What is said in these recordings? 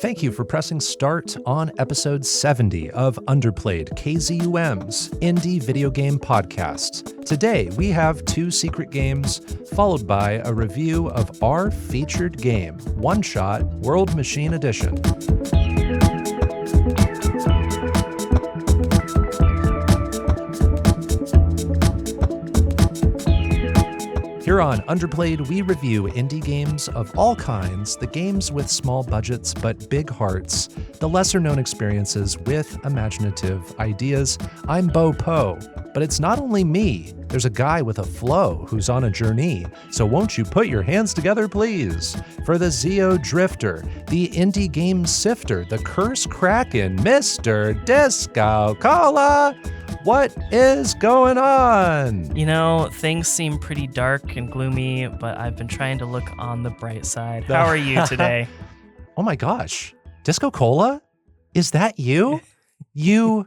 Thank you for pressing start on episode 70 of Underplayed, KZUM's indie video game podcast. Today, we have 2 secret games, followed by a review of our featured game, OneShot World Machine Edition. Here on Underplayed, we review indie games of all kinds, the games with small budgets but big hearts, the lesser-known experiences with imaginative ideas. I'm Bo Po, but it's not only me. There's a guy with a flow who's on a journey. So won't you put your hands together, please, for the Zeo Drifter, the indie game sifter, the curse kraken, Mr. DiscoCola. What is going on? You know, things seem pretty dark and gloomy, but I've been trying to look on the bright side. How are you today? Oh my gosh. DiscoCola? Is that you? You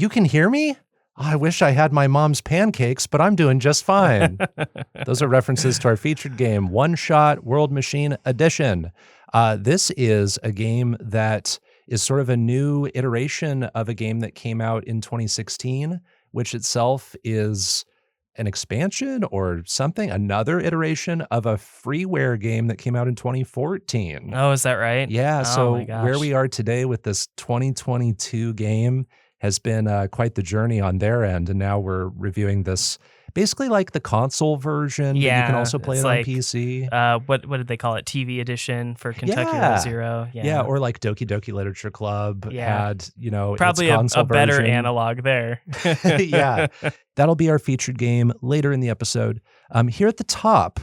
can hear me? Oh, I wish I had my mom's pancakes, but I'm doing just fine. Those are references to our featured game, OneShot World Machine Edition. This is a game that is sort of a new iteration of a game that came out in 2016, which itself is an expansion or something, another iteration of a freeware game that came out in 2014. Oh, is that right? Yeah, oh so where we are today with this 2022 game has been quite the journey on their end, and now we're reviewing this basically like the console version, yeah, but you can also play it on like, PC. What did they call it? TV edition for Kentucky Road Zero. Yeah, or like Doki Doki Literature Club had, probably its console a better version. analog there. Yeah, that'll be our featured game later in the episode. Here at the top,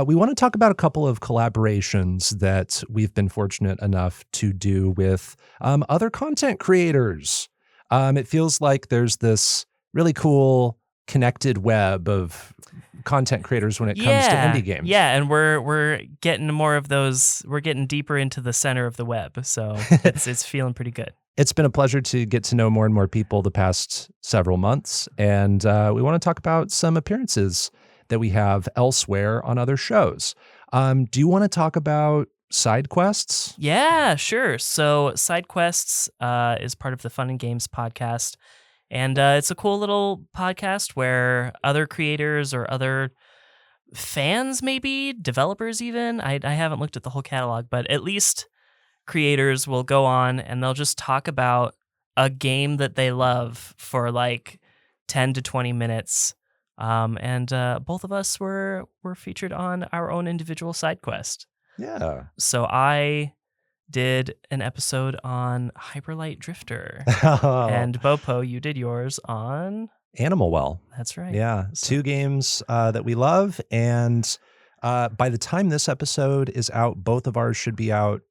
we want to talk about a couple of collaborations that we've been fortunate enough to do with other content creators. It feels like there's this really cool connected web of content creators when it comes to indie games. Yeah, and we're getting more of those. We're getting deeper into the center of the web, so it's feeling pretty good. It's been a pleasure to get to know more and more people the past several months, and we want to talk about some appearances that we have elsewhere on other shows. Do you want to talk about side quests? Yeah, sure. So side quests is part of the Fun and Games podcast. And it's a cool little podcast where other creators or other fans, maybe developers even, I haven't looked at the whole catalog, but at least creators will go on and they'll just talk about a game that they love for like 10 to 20 minutes. And both of us were featured on our own individual side quest. Yeah. So I did an episode on Hyperlight Drifter. And Bopo, you did yours on Animal Well. That's right. Yeah. So 2 games that we love. And by the time this episode is out, both of ours should be out.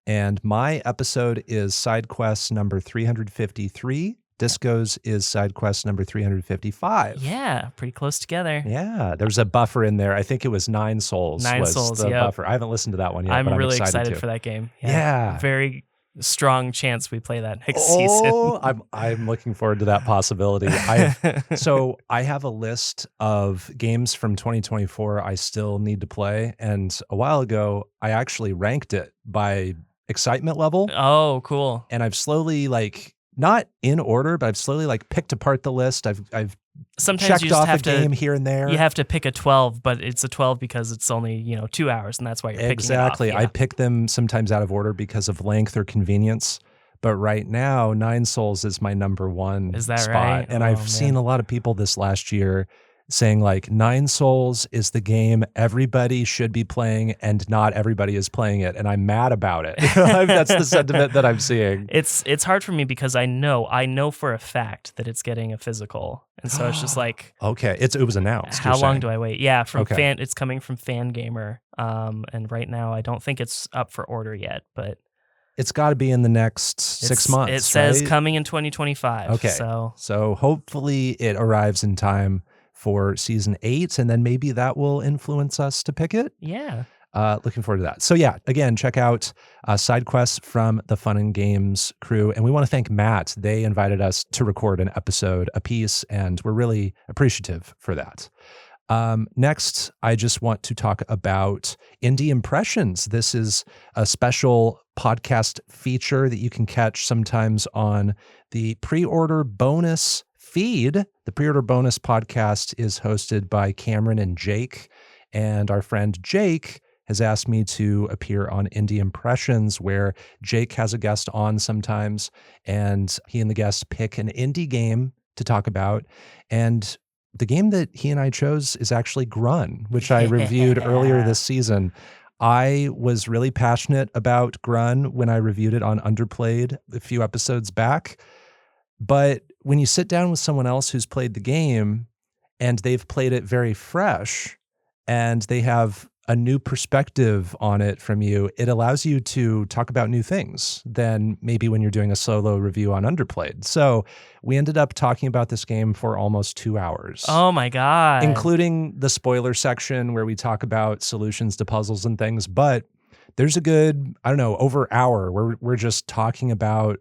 And my episode is side quest number 353. Disco's is side quest number 355. Yeah, pretty close together. Yeah, there's a buffer in there. I think it was 9 Souls. 9 Souls, the yep. buffer. I haven't listened to that one yet. I'm but really excited for that game. Yeah. Very strong chance we play that next season. I'm looking forward to that possibility. So I have a list of games from 2024 I still need to play. And a while ago, I actually ranked it by excitement level. Oh, cool. And I've slowly not in order, but I've slowly picked apart the list. I've sometimes checked you just off have a game here and there. You have to pick a 12, but it's a 12 because it's only 2 hours, and that's why you're picking exactly. it off. Yeah. I pick them sometimes out of order because of length or convenience. But right now, 9 Souls is my number 1 is that spot. right? And I've seen a lot of people this last year saying 9 Souls is the game everybody should be playing and not everybody is playing it. And I'm mad about it. That's the sentiment that I'm seeing. It's hard for me because I know for a fact that it's getting a physical. And so it's just okay, it was announced. How long do I wait? Yeah, it's coming from Fangamer. And right now I don't think it's up for order yet, but it's got to be in the next 6 months. It says right? coming in 2025. Okay. So hopefully it arrives in time for season 8, and then maybe that will influence us to pick it. Yeah. Looking forward to that. So yeah, again, check out side quests from the Fun and Games crew. And we want to thank Matt. They invited us to record an episode apiece, and we're really appreciative for that. Next, I just want to talk about Indie Impressions. This is a special podcast feature that you can catch sometimes on the pre-order bonus feed. The pre-order bonus podcast is hosted by Cameron and Jake, and our friend Jake has asked me to appear on Indie Impressions, where Jake has a guest on sometimes, and he and the guest pick an indie game to talk about. And the game that he and I chose is actually Grun, which I reviewed earlier this season. I was really passionate about Grun when I reviewed it on Underplayed a few episodes back. But when you sit down with someone else who's played the game and they've played it very fresh and they have a new perspective on it from you, it allows you to talk about new things than maybe when you're doing a solo review on Underplayed. So we ended up talking about this game for almost 2 hours. Oh my God. Including the spoiler section where we talk about solutions to puzzles and things. But there's a good, I don't know, over an hour where we're just talking about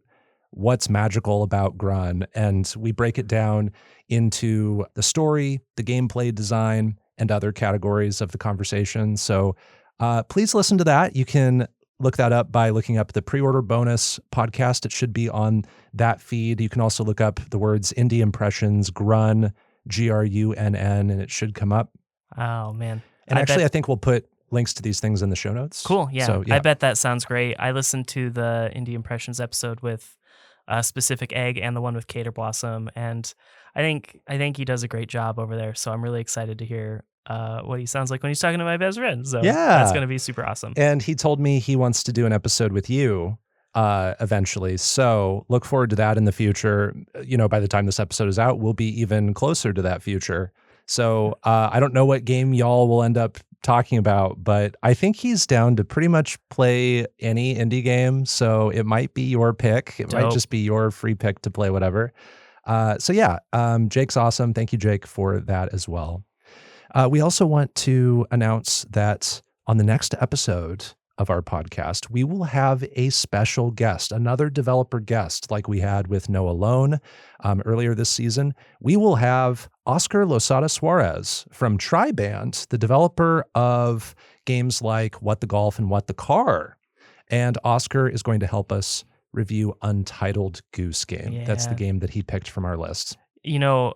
what's magical about Grun. And we break it down into the story, the gameplay design, and other categories of the conversation. So please listen to that. You can look that up by looking up the pre-order bonus podcast. It should be on that feed. You can also look up the words Indie Impressions, Grun, Grunn, and it should come up. Oh, man. And I think we'll put links to these things in the show notes. Cool. Yeah. So, yeah. I bet that sounds great. I listened to the Indie Impressions episode with Specific Egg and the one with Cater Blossom, and I think he does a great job over there. So I'm really excited to hear what he sounds like when he's talking to my best friend. So that's going to be super awesome. And he told me he wants to do an episode with you eventually. So look forward to that in the future. You know, by the time this episode is out, we'll be even closer to that future. So I don't know what game y'all will end up talking about, but I think he's down to pretty much play any indie game. So it might be your pick. It might just be your free pick to play whatever. So yeah, Jake's awesome. Thank you, Jake, for that as well. We also want to announce that on the next episode of our podcast, we will have a special guest, another developer guest like we had with Noah Lone earlier this season. We will have Oscar Losada Suarez from Triband, the developer of games like What the Golf and What the Car. And Oscar is going to help us review Untitled Goose Game. Yeah. That's the game that he picked from our list. You know,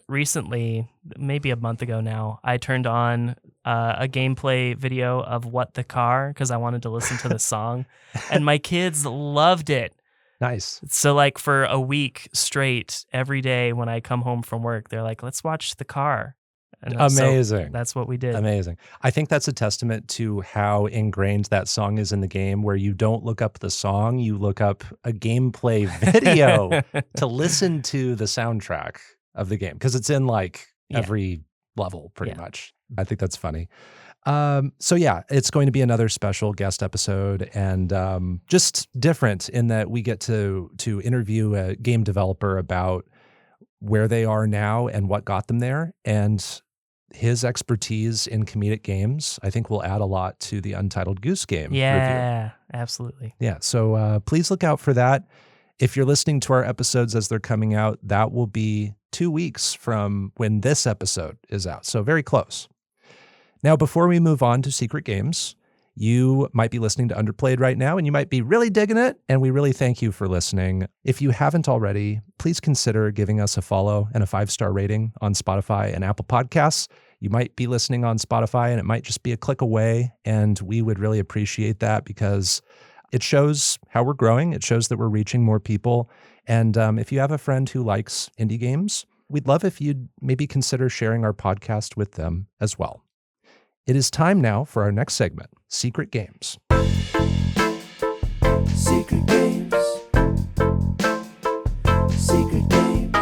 recently, maybe a month ago now, I turned on a gameplay video of What the Car because I wanted to listen to the song, and my kids loved it. Nice. So like for a week straight, every day when I come home from work, they're like, let's watch The Car. And amazing. So that's what we did. Amazing. I think that's a testament to how ingrained that song is in the game, where you don't look up the song, you look up a gameplay video to listen to the soundtrack of the game, because it's in like every level pretty much. I think that's funny. So yeah, it's going to be another special guest episode, and just different in that we get to interview a game developer about where they are now and what got them there, and his expertise in comedic games, I think, will add a lot to the Untitled Goose Game review. Absolutely. Yeah, so please look out for that. If you're listening to our episodes as they're coming out, that will be 2 weeks from when this episode is out, so very close. Now, before we move on to Secret Games, you might be listening to Underplayed right now, and you might be really digging it, and we really thank you for listening. If you haven't already, please consider giving us a follow and a 5-star rating on Spotify and Apple Podcasts. You might be listening on Spotify, and it might just be a click away, and we would really appreciate that because it shows how we're growing. It shows that we're reaching more people, and if you have a friend who likes indie games, we'd love if you'd maybe consider sharing our podcast with them as well. It is time now for our next segment, Secret Games. Secret Games. Secret Games.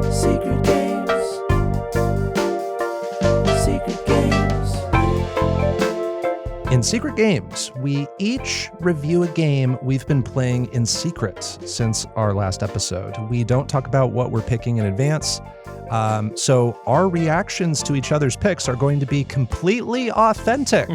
Secret Games. Secret Games. In Secret Games, we each review a game we've been playing in secret since our last episode. We don't talk about what we're picking in advance. So our reactions to each other's picks are going to be completely authentic.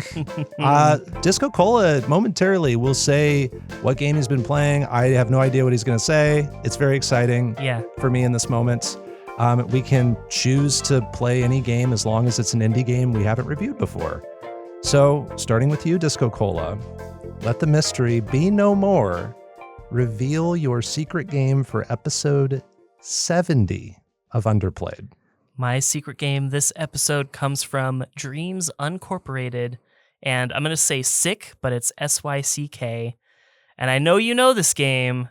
DiscoCola momentarily will say what game he's been playing. I have no idea what he's going to say. It's very exciting for me in this moment. We can choose to play any game as long as it's an indie game we haven't reviewed before. So, starting with you, DiscoCola, let the mystery be no more. Reveal your secret game for episode 70 of Underplayed. My secret game this episode comes from Dreams Uncorporated, and I'm going to say sick, but it's SYCK. And I know you know this game.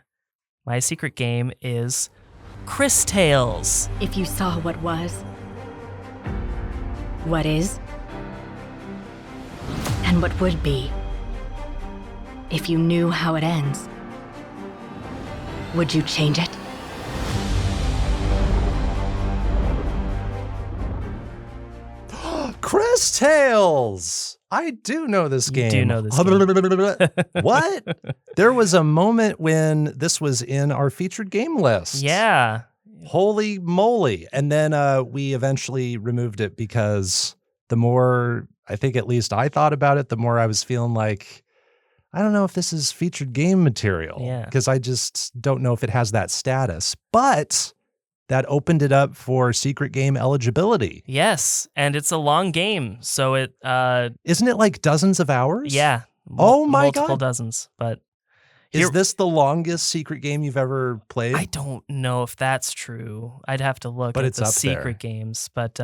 My secret game is Cris Tales. If you saw what was, what is, and what would be, if you knew how it ends, would you change it? Cris Tales! I do know this game. You do know this game. What? There was a moment when this was in our featured game list. Yeah. Holy moly. And then we eventually removed it because the more, I think at least I thought about it, the more I was feeling like, I don't know if this is featured game material. Yeah. Because I just don't know if it has that status. But that opened it up for secret game eligibility. Yes, and it's a long game, so it Isn't it like dozens of hours? yeah. Oh my multiple God. dozens, but Is this the longest secret game you've ever played? I don't know if that's true. I'd have to look But at it's the up secret there. games, but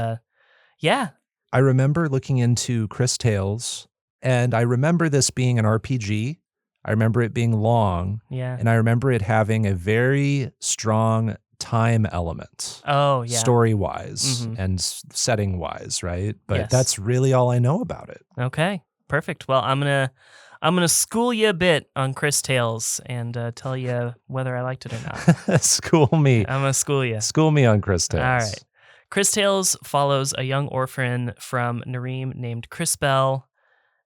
yeah. I remember looking into Cris Tales, and I remember this being an RPG. I remember it being long, Yeah. and I remember it having a very strong time element, Oh, yeah. story-wise Mhm. and setting-wise, right? But Yes. that's really all I know about it. Okay. Perfect. Well, I'm gonna school you a bit on Cris Tales and tell you whether I liked it or not. School me. I'm gonna school you. School me on Cris Tales. All right. Cris Tales follows a young orphan from Nareem named Crispell.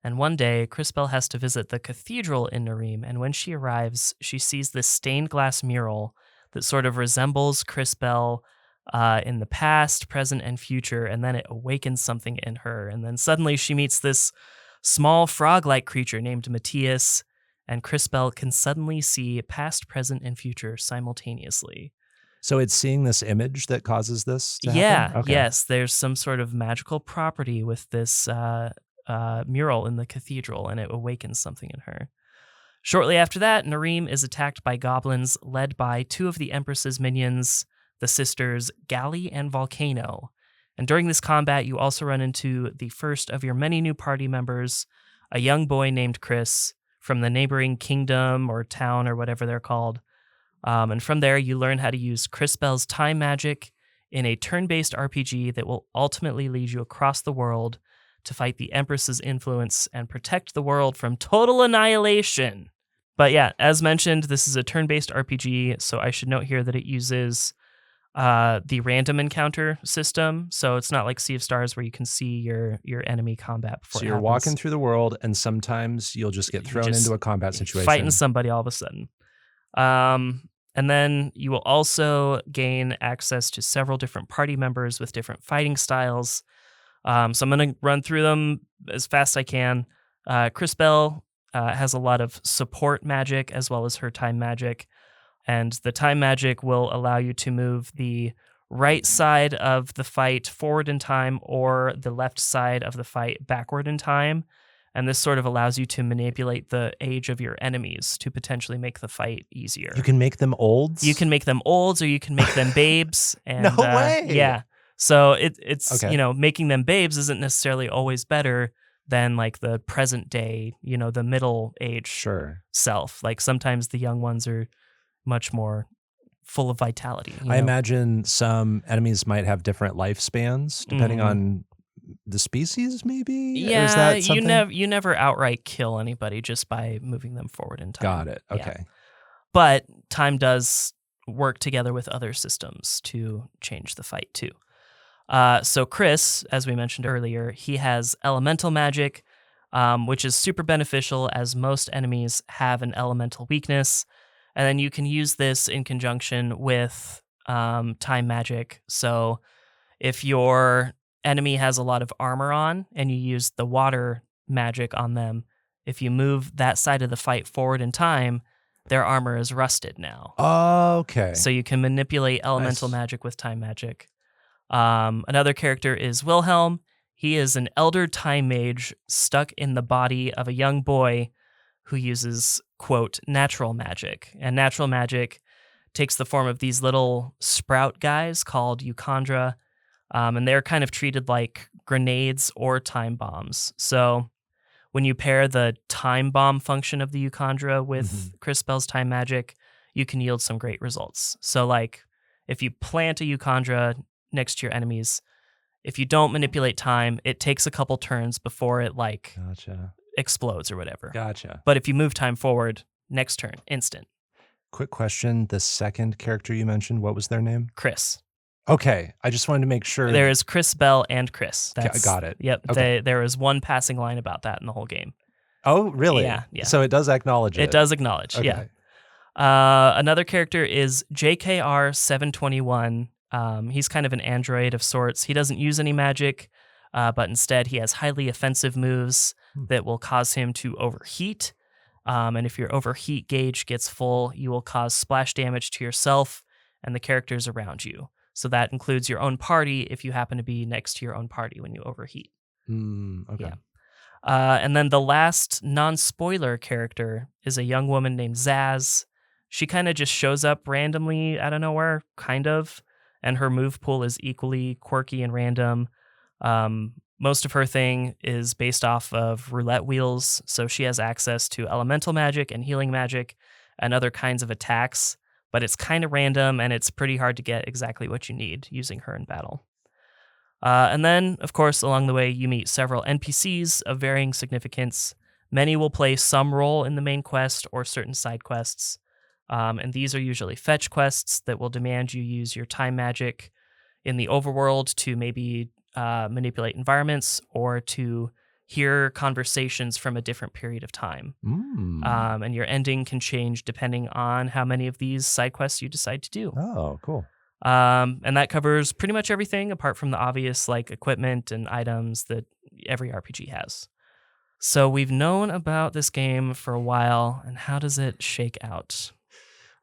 And one day, Crispell has to visit the cathedral in Nareem. And when she arrives, she sees this stained glass mural that sort of resembles Crispell in the past, present, and future. And then it awakens something in her. And then suddenly she meets this small frog-like creature named Matthias. And Crispell can suddenly see past, present, and future simultaneously. So it's seeing this image that causes this to Yeah, happen? Okay. yes. There's some sort of magical property with this mural in the cathedral, and it awakens something in her. Shortly after that, Nareem is attacked by goblins led by two of the Empress's minions, the sisters Gally and Volcano. And during this combat, you also run into the first of your many new party members, a young boy named Cris from the neighboring kingdom or town or whatever they're called. And from there, you learn how to use Crispell's time magic in a turn-based RPG that will ultimately lead you across the world to fight the Empress's influence and protect the world from total annihilation. But yeah, as mentioned, this is a turn-based RPG, so I should note here that it uses the random encounter system. So it's not like Sea of Stars where you can see your enemy combat before So it you're happens. walking through the world, and sometimes you'll just get You thrown just into a combat situation. Fighting somebody all of a sudden. And then you will also gain access to several different party members with different fighting styles. So I'm going to run through them as fast as I can. Crispell has a lot of support magic as well as her time magic. And the time magic will allow you to move the right side of the fight forward in time or the left side of the fight backward in time. And this sort of allows you to manipulate the age of your enemies to potentially make the fight easier. You can make them olds? You can make them olds or you can make them babes. And, No way. Yeah. So it's, Okay. making them babes isn't necessarily always better than like the present day, the middle age Sure. self. Like sometimes the young ones are much more full of vitality. I imagine some enemies might have different lifespans depending Mhm. on the species, maybe? Or Yeah, is that something? you never outright kill anybody just by moving them forward in time. Got it. Yeah. Okay. But time does work together with other systems to change the fight too. So Cris, as we mentioned earlier, he has elemental magic, which is super beneficial as most enemies have an elemental weakness. And then you can use this in conjunction with time magic. So if your enemy has a lot of armor on and you use the water magic on them, if you move that side of the fight forward in time, their armor is rusted now. Okay. So you can manipulate elemental Nice. magic with time magic. Another character is Wilhelm. He is an elder time mage stuck in the body of a young boy who uses, quote, natural magic. And natural magic takes the form of these little sprout guys called euchondra, and they're kind of treated like grenades or time bombs. So when you pair the time bomb function of the euchondra with Cris Bell's time magic, you can yield some great results. So like if you plant a euchondra next to your enemies, if you don't manipulate time, it takes a couple turns before it like Gotcha. explodes or whatever. Gotcha. But if you move time forward, next turn, instant. Quick question. The second character you mentioned, what was their name? Cris. Okay. I just wanted to make sure. There is Cris Bell and Cris. Got it. Yep. Okay. There is one passing line about that in the whole game. Oh, really? Yeah. So it does acknowledge it. It does acknowledge, Okay. yeah. Another character is JKR 721. He's kind of an android of sorts. He doesn't use any magic, but instead he has highly offensive moves that will cause him to overheat. And if your overheat gauge gets full, you will cause splash damage to yourself and the characters around you. So that includes your own party if you happen to be next to your own party when you overheat. Okay. Yeah. And then the last non-spoiler character is a young woman named Zaz. She kind of just shows up randomly out of nowhere, kind of, and her move pool is equally quirky and random. Most of her thing is based off of roulette wheels, so she has access to elemental magic and healing magic and other kinds of attacks, but it's kind of random and it's pretty hard to get exactly what you need using her in battle. And then, of course, along the way, you meet several NPCs of varying significance. Many will play some role in the main quest or certain side quests. And these are usually fetch quests that will demand you use your time magic in the overworld to maybe manipulate environments or to hear conversations from a different period of time. And your ending can change depending on how many of these side quests you decide to do. Oh, cool. And that covers pretty much everything apart from the obvious like equipment and items that every RPG has. So we've known about this game for a while, and how does it shake out?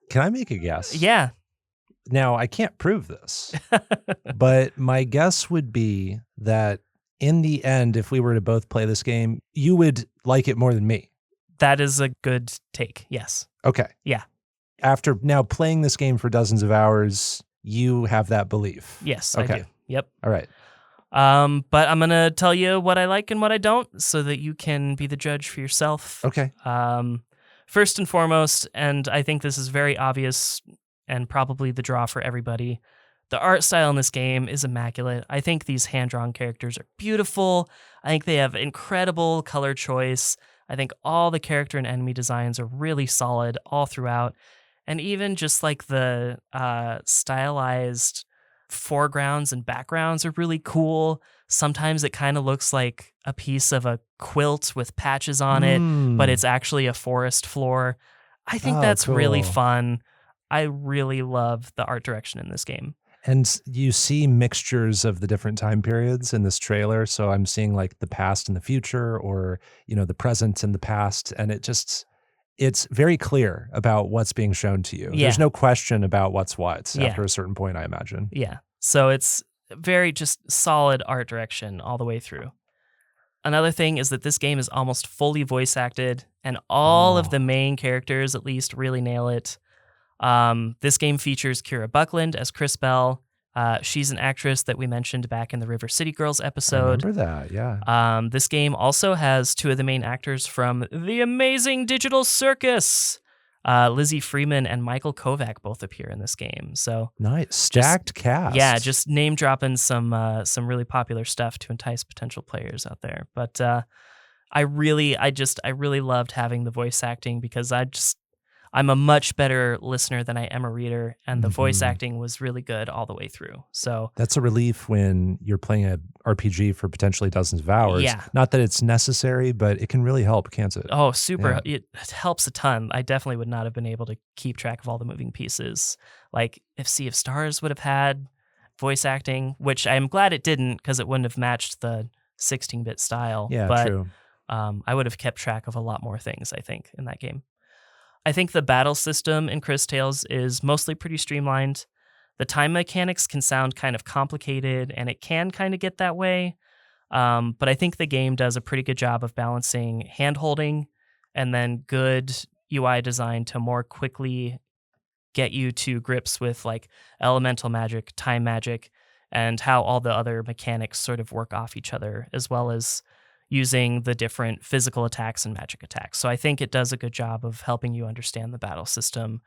Can I make a guess? Yeah. Now, I can't prove this, but my guess would be that in the end, if we were to both play this game, you would like it more than me. That is a good take. Yes. Okay. Yeah. After now playing this game for dozens of hours, you have that belief. Yes, Okay. I do. Yep. All right. But I'm going to tell you what I like and what I don't so that you can be the judge for yourself. Okay. First and foremost, and I think this is very obvious and probably the draw for everybody, the art style in this game is immaculate. I think these hand-drawn characters are beautiful. I think they have incredible color choice. I think all the character and enemy designs are really solid all throughout. And even just like the stylized foregrounds and backgrounds are really cool. Sometimes it kind of looks like a piece of a quilt with patches on it, but it's actually a forest floor. I think that's really cool. fun. I really love the art direction in this game. And you see mixtures of the different time periods in this trailer. So I'm seeing like the past and the future, or, you know, the present and the past. And it's very clear about what's being shown to you. Yeah. There's no question about what's what Yeah. after a certain point, I imagine. Yeah. So it's very just solid art direction all the way through. Another thing is that this game is almost fully voice acted, and all of the main characters at least really nail it. This game features Kira Buckland as Cris Bell. She's an actress that we mentioned back in the River City Girls episode. I remember that, yeah. This game also has two of the main actors from The Amazing Digital Circus. Lizzie Freeman and Michael Kovac both appear in this game. So Nice. Stacked cast. yeah, just name dropping some really popular stuff to entice potential players out there. But I really loved having the voice acting because I'm a much better listener than I am a reader, and the voice acting was really good all the way through. So That's a relief when you're playing a RPG for potentially dozens of hours. Yeah. Not that it's necessary, but it can really help, can't it? oh, super! Yeah. It helps a ton. I definitely would not have been able to keep track of all the moving pieces. Like if Sea of Stars would have had voice acting, which I'm glad it didn't, because it wouldn't have matched the 16-bit style. Yeah, but, true. I would have kept track of a lot more things, I think, in that game. I think the battle system in Cris Tales is mostly pretty streamlined. The time mechanics can sound kind of complicated, and it can kind of get that way. But I think the game does a pretty good job of balancing hand-holding and then good UI design to more quickly get you to grips with like elemental magic, time magic, and how all the other mechanics sort of work off each other, as well as using the different physical attacks and magic attacks. So I think it does a good job of helping you understand the battle system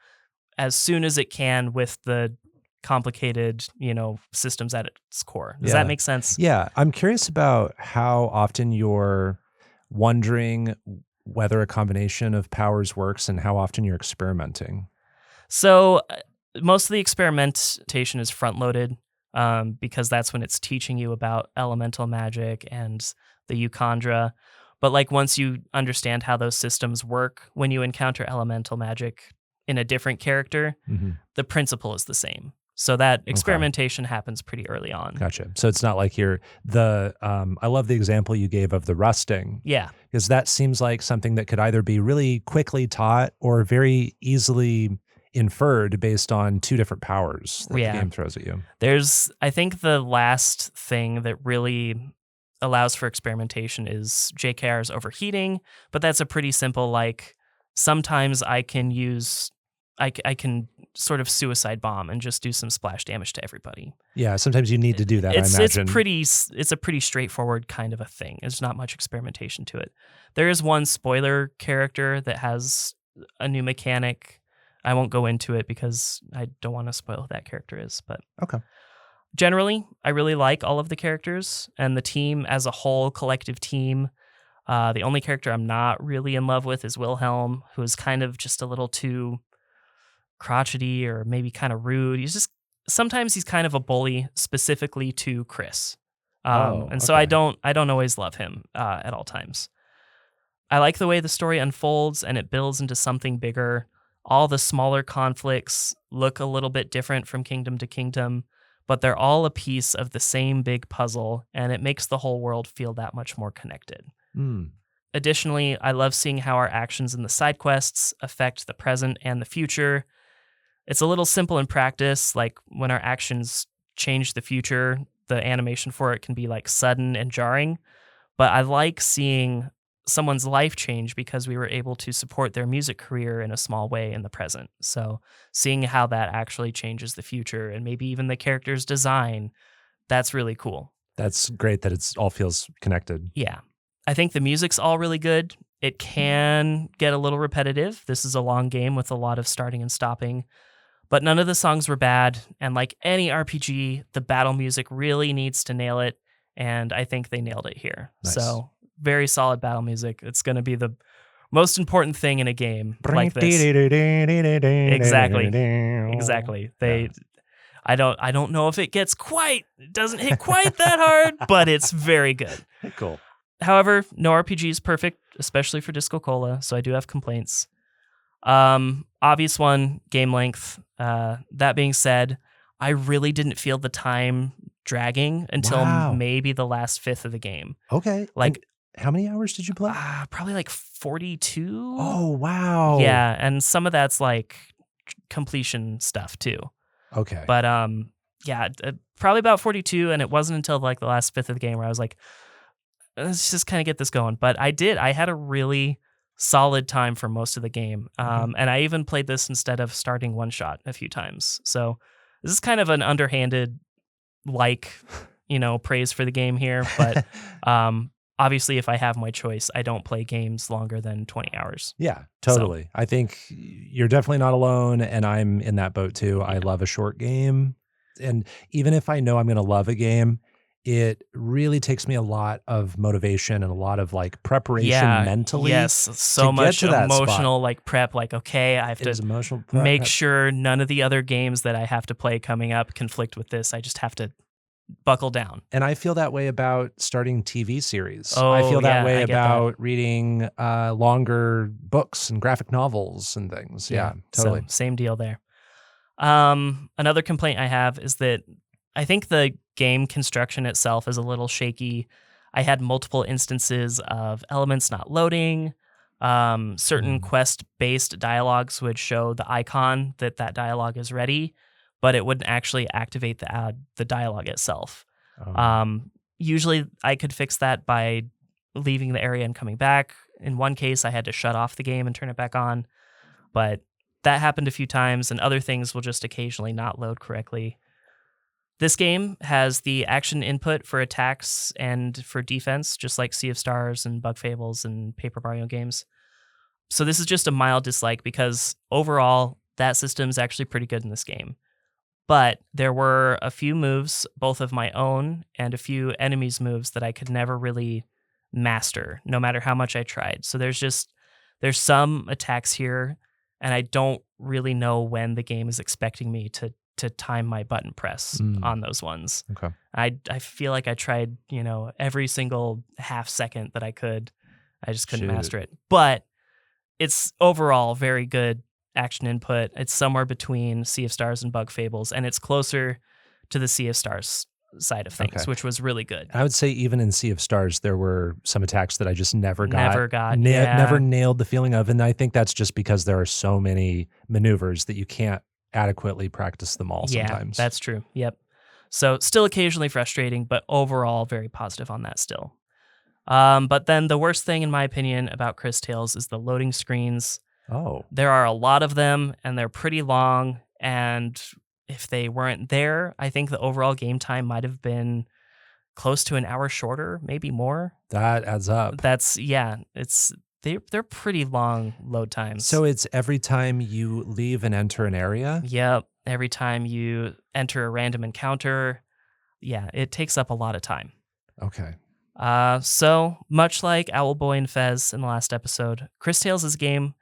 as soon as it can with the complicated, systems at its core. Does that make sense? Yeah. I'm curious about how often you're wondering whether a combination of powers works and how often you're experimenting. So most of the experimentation is front-loaded because that's when it's teaching you about elemental magic and the Euchondra. But like once you understand how those systems work, when you encounter elemental magic in a different character, the principle is the same. So that experimentation happens pretty early on. Gotcha. So it's not like I love the example you gave of the rusting. Yeah. Because that seems like something that could either be really quickly taught or very easily inferred based on two different powers that the game throws at you. I think the last thing that really allows for experimentation is JKR's overheating, but that's a pretty simple, like, sometimes I can sort of suicide bomb and just do some splash damage to everybody. Yeah, sometimes you need to do that, I imagine. It's a pretty straightforward kind of a thing. There's not much experimentation to it. There is one spoiler character that has a new mechanic. I won't go into it because I don't want to spoil who that character is, but okay. Generally, I really like all of the characters and the team as a whole, collective team. The only character I'm not really in love with is Wilhelm, who is kind of just a little too crotchety or maybe kind of rude. Sometimes he's kind of a bully, specifically to Cris. So I don't always love him at all times. I like the way the story unfolds and it builds into something bigger. All the smaller conflicts look a little bit different from kingdom to kingdom, but they're all a piece of the same big puzzle, and it makes the whole world feel that much more connected. Additionally, I love seeing how our actions in the side quests affect the present and the future. It's a little simple in practice, like when our actions change the future, the animation for it can be like sudden and jarring, but I like seeing someone's life change because we were able to support their music career in a small way in the present. So seeing how that actually changes the future and maybe even the character's design, that's really cool. That's great that it all feels connected. Yeah. I think the music's all really good. It can get a little repetitive. This is a long game with a lot of starting and stopping, but none of the songs were bad. And like any RPG, the battle music really needs to nail it. And I think they nailed it here. Nice. So very solid battle music. It's going to be the most important thing in a game like this. Exactly. I don't know if it doesn't hit quite that hard, but it's very good. Cool. However, no RPG is perfect, especially for DiscoCola, so I do have complaints. Obvious one, game length. That being said, I really didn't feel the time dragging until maybe the last fifth of the game. Okay. Like, how many hours did you play? Probably like 42. Oh, wow. Yeah, and some of that's like completion stuff too. Okay. But probably about 42, and it wasn't until like the last fifth of the game where I was like, let's just kind of get this going. But I had a really solid time for most of the game. And I even played this instead of starting OneShot a few times. So this is kind of an underhanded, praise for the game here. But obviously, if I have my choice, I don't play games longer than 20 hours. Yeah, totally. So, I think you're definitely not alone, and I'm in that boat too. Yeah. I love a short game. And even if I know I'm going to love a game, it really takes me a lot of motivation and a lot of like preparation mentally. Yes, so much emotional prep. Okay, I have to make sure none of the other games that I have to play coming up conflict with this. I just have to buckle down. And I feel that way about starting TV series. Oh, I feel that way about reading longer books and graphic novels and things. Yeah, totally. So, same deal there. Another complaint I have is that I think the game construction itself is a little shaky. I had multiple instances of elements not loading. Certain quest-based dialogues would show the icon that dialogue is ready, but it wouldn't actually activate the dialogue itself. Usually I could fix that by leaving the area and coming back. In one case, I had to shut off the game and turn it back on, but that happened a few times, and other things will just occasionally not load correctly. This game has the action input for attacks and for defense, just like Sea of Stars and Bug Fables and Paper Mario games. So this is just a mild dislike because overall, that system is actually pretty good in this game. But there were a few moves, both of my own and a few enemies' moves that I could never really master, no matter how much I tried. So there's some attacks here, and I don't really know when the game is expecting me to time my button press on those ones. Okay. I feel like I tried, every single half second that I could. I just couldn't master it. But it's overall very good action input. It's somewhere between Sea of Stars and Bug Fables, and it's closer to the Sea of Stars side of things, which was really good. I would say even in Sea of Stars, there were some attacks that I just never got. Yeah. Never nailed the feeling of, and I think that's just because there are so many maneuvers that you can't adequately practice them all sometimes. Yeah, that's true. Yep. So still occasionally frustrating, but overall very positive on that still. But then the worst thing, in my opinion, about Cris Tales is the loading screens. Oh. There are a lot of them, and they're pretty long, and if they weren't there, I think the overall game time might have been close to an hour shorter, maybe more. That adds up. They're pretty long load times. So it's every time you leave and enter an area? Yep. Every time you enter a random encounter. Yeah, it takes up a lot of time. Okay. So much like Owlboy and Fez in the last episode, Cris Tales is a game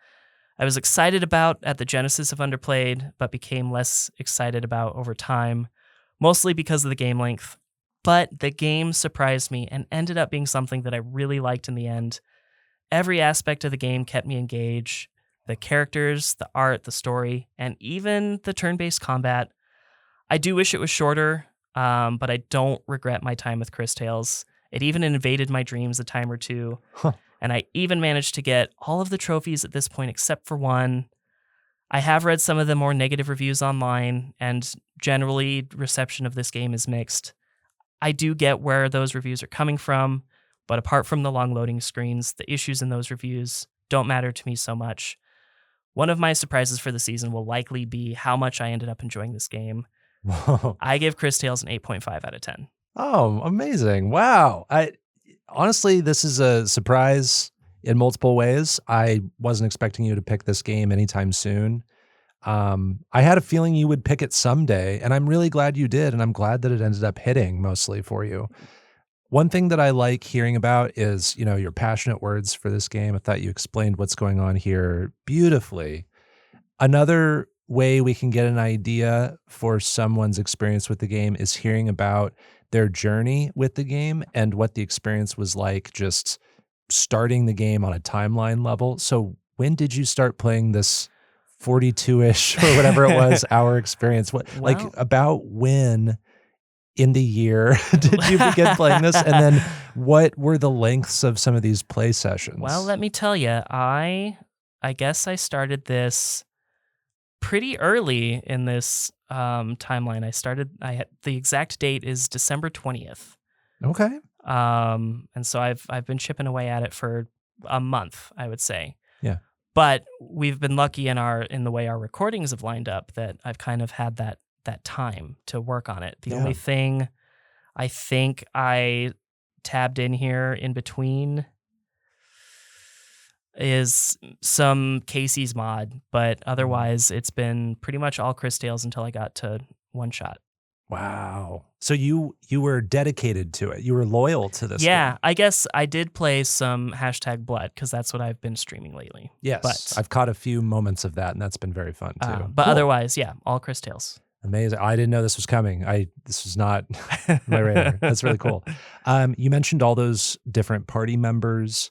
I was excited about at the genesis of Underplayed, but became less excited about over time, mostly because of the game length. But the game surprised me and ended up being something that I really liked in the end. Every aspect of the game kept me engaged. The characters, the art, the story, and even the turn-based combat. I do wish it was shorter, but I don't regret my time with Cris Tales. It even invaded my dreams a time or two. And I even managed to get all of the trophies at this point except for one. I have read some of the more negative reviews online, and generally reception of this game is mixed. I do get where those reviews are coming from, but apart from the long loading screens, the issues in those reviews don't matter to me so much. One of my surprises for the season will likely be how much I ended up enjoying this game. Whoa. I give Cris Tales an 8.5 out of 10. Oh, amazing. Wow. Honestly, this is a surprise in multiple ways. I wasn't expecting you to pick this game anytime soon. I had a feeling you would pick it someday, and I'm really glad you did, and I'm glad that it ended up hitting mostly for you. One thing that I like hearing about is, your passionate words for this game. I thought you explained what's going on here beautifully. Another way we can get an idea for someone's experience with the game is hearing about their journey with the game and what the experience was like just starting the game on a timeline level. So when did you start playing this 42-ish or whatever it was hour experience? About when in the year did you begin playing this? And then what were the lengths of some of these play sessions? Well, let me tell you, I guess I started this pretty early in this timeline. The exact date is December 20th. Okay. And so I've been chipping away at it for a month, I would say. Yeah. But we've been lucky in the way our recordings have lined up that I've kind of had that time to work on it. The only thing I think I tabbed in here in between is some Casey's mod, but otherwise it's been pretty much all Cris Tales until I got to OneShot. Wow. So you were dedicated to it. You were loyal to this game. I guess I did play some #Blood because that's what I've been streaming lately. Yes. But I've caught a few moments of that, and that's been very fun too. But otherwise, all Cris Tales. Amazing. I didn't know this was coming. This was not my radar. That's really cool. You mentioned all those different party members.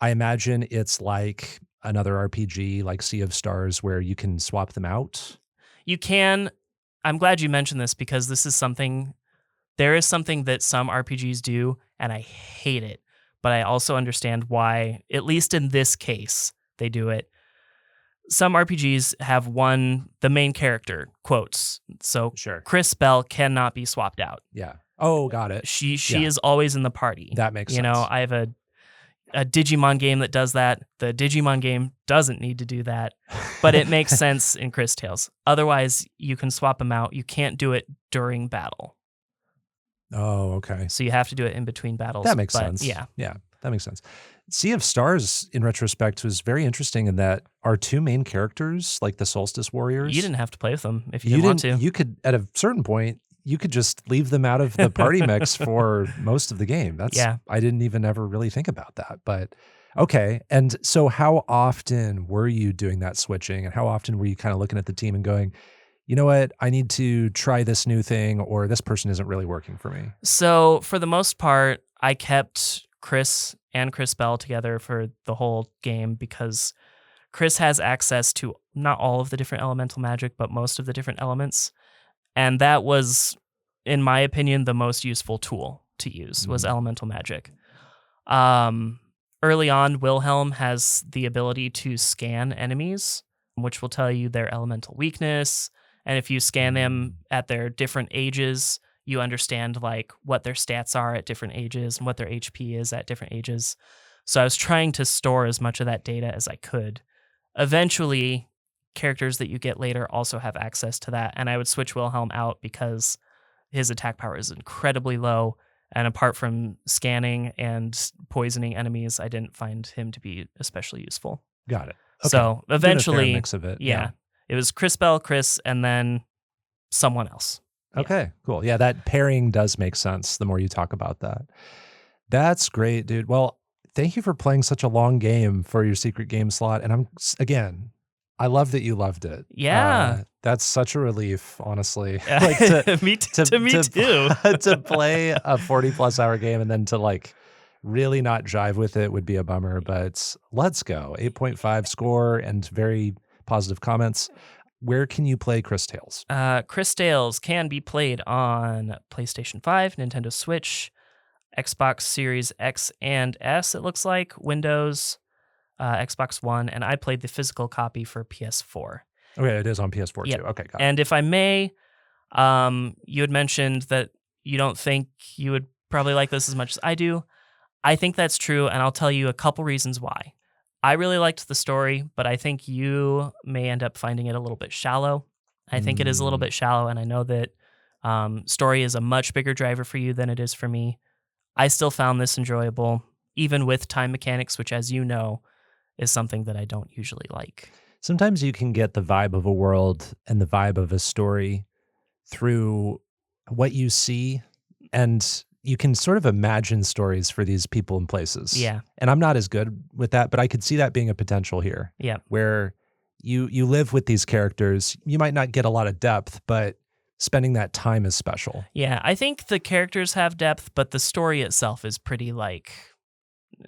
I imagine it's like another RPG like Sea of Stars where you can swap them out. You can. I'm glad you mentioned this because there is something that some RPGs do, and I hate it. but I also understand why, at least in this case, they do it. Some RPGs have the main character quotes. So Sure. Cris Bell cannot be swapped out. Yeah. Oh, got it. She Yeah. is always in the party. That makes You know, sense. I have a Digimon game that does that. The Digimon game doesn't need to do that, but it makes sense in Cris Tales. Otherwise, you can swap them out. You can't do it during battle. Oh, okay. So you have to do it in between battles. That makes but sense. Yeah. Yeah, that makes sense. Sea of Stars, in retrospect, was very interesting in that our two main characters, like the Solstice Warriors, You didn't have to play with them if you didn't want to. You could, at a certain point, you could just leave them out of the party mix for most of the game. Yeah. I didn't even ever really think about that. But okay. And so how often were you doing that switching? And how often were you kind of looking at the team and going, you know what, I need to try this new thing, or this person isn't really working for me? So for the most part, I kept Cris and Cris Bell together for the whole game because Cris has access to not all of the different elemental magic, but most of the different elements. And that was, in my opinion, the most useful tool to use was elemental magic. Early on, Wilhelm has the ability to scan enemies, which will tell you their elemental weakness. And if you scan them at their different ages, you understand like what their stats are at different ages and what their HP is at different ages. So I was trying to store as much of that data as I could. Eventually, characters that you get later also have access to that, and I would switch Wilhelm out because his attack power is incredibly low, and apart from scanning and poisoning enemies, I didn't find him to be especially useful. Got it. Okay. So Doing a fair eventually, mix of it. yeah, it was Cris Bell, Cris, and then someone else. Okay, cool. Yeah, that pairing does make sense the more you talk about that. That's great, dude. Well, thank you for playing such a long game for your secret game slot. And I love that you loved it. Yeah. That's such a relief, honestly. Me too. To play a 40+ hour game and then to like really not jive with it would be a bummer, but let's go. 8.5 score and very positive comments. Where can you play Cris Tales? Cris Tales can be played on PlayStation 5, Nintendo Switch, Xbox Series X and S, it looks like, Windows, Xbox One, and I played the physical copy for PS4. Okay, it is on PS4 Yep. too. Okay, got it. And if I may, you had mentioned that you don't think you would probably like this as much as I do. I think that's true, and I'll tell you a couple reasons why. I really liked the story, but I think you may end up finding it a little bit shallow. I think it is a little bit shallow, and I know that story is a much bigger driver for you than it is for me. I still found this enjoyable, even with time mechanics, which, as you know, is something that I don't usually like. Sometimes you can get the vibe of a world and the vibe of a story through what you see, and you can sort of imagine stories for these people and places. Yeah. And I'm not as good with that, but I could see that being a potential here. Yeah. Where you live with these characters. You might not get a lot of depth, but spending that time is special. Yeah, I think the characters have depth, but the story itself is pretty like,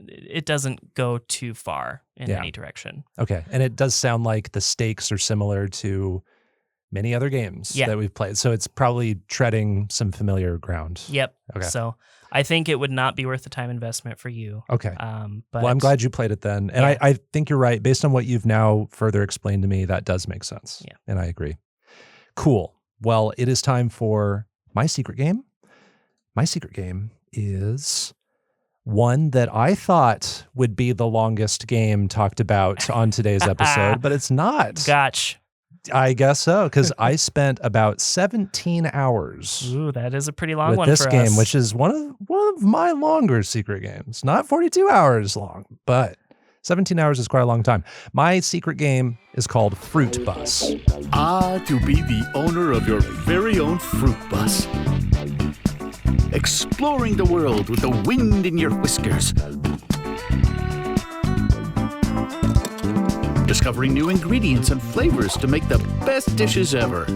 it doesn't go too far in any direction. Okay. And it does sound like the stakes are similar to many other games that we've played. So it's probably treading some familiar ground. Yep. Okay. So I think it would not be worth the time investment for you. Okay. But Well, I'm glad you played it then. And I think you're right. Based on what you've now further explained to me, that does make sense. Yeah. And I agree. Cool. Well, it is time for my secret game. My secret game is one that I thought would be the longest game talked about on today's episode, but it's not. Gotch. I guess so, because I spent about 17 hours Ooh, that is a pretty long with one this for game, us. which is one of my longer secret games. Not 42 hours long, but 17 hours is quite a long time. My secret game is called Fruitbus. To be the owner of your very own Fruitbus. Exploring the world with the wind in your whiskers. Discovering new ingredients and flavors to make the best dishes ever.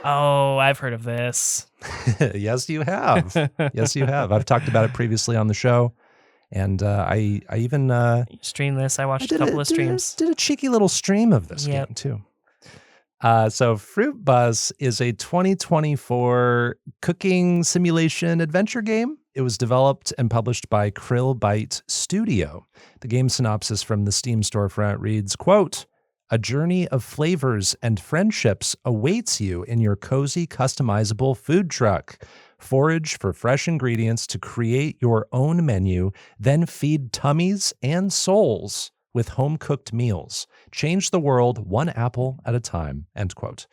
Oh, I've heard of this. Yes, you have. Yes, you have. I've talked about it previously on the show. And I even You stream this. I watched a did couple of streams. Did a cheeky little stream of this Yep. game too. So Fruitbus is a 2024 cooking simulation adventure game. It was developed and published by Krillbyte Studio. The game synopsis from the Steam storefront reads, quote, "A journey of flavors and friendships awaits you in your cozy, customizable food truck. Forage for fresh ingredients to create your own menu, then feed tummies and souls with home-cooked meals. Change the world one apple at a time," end quote.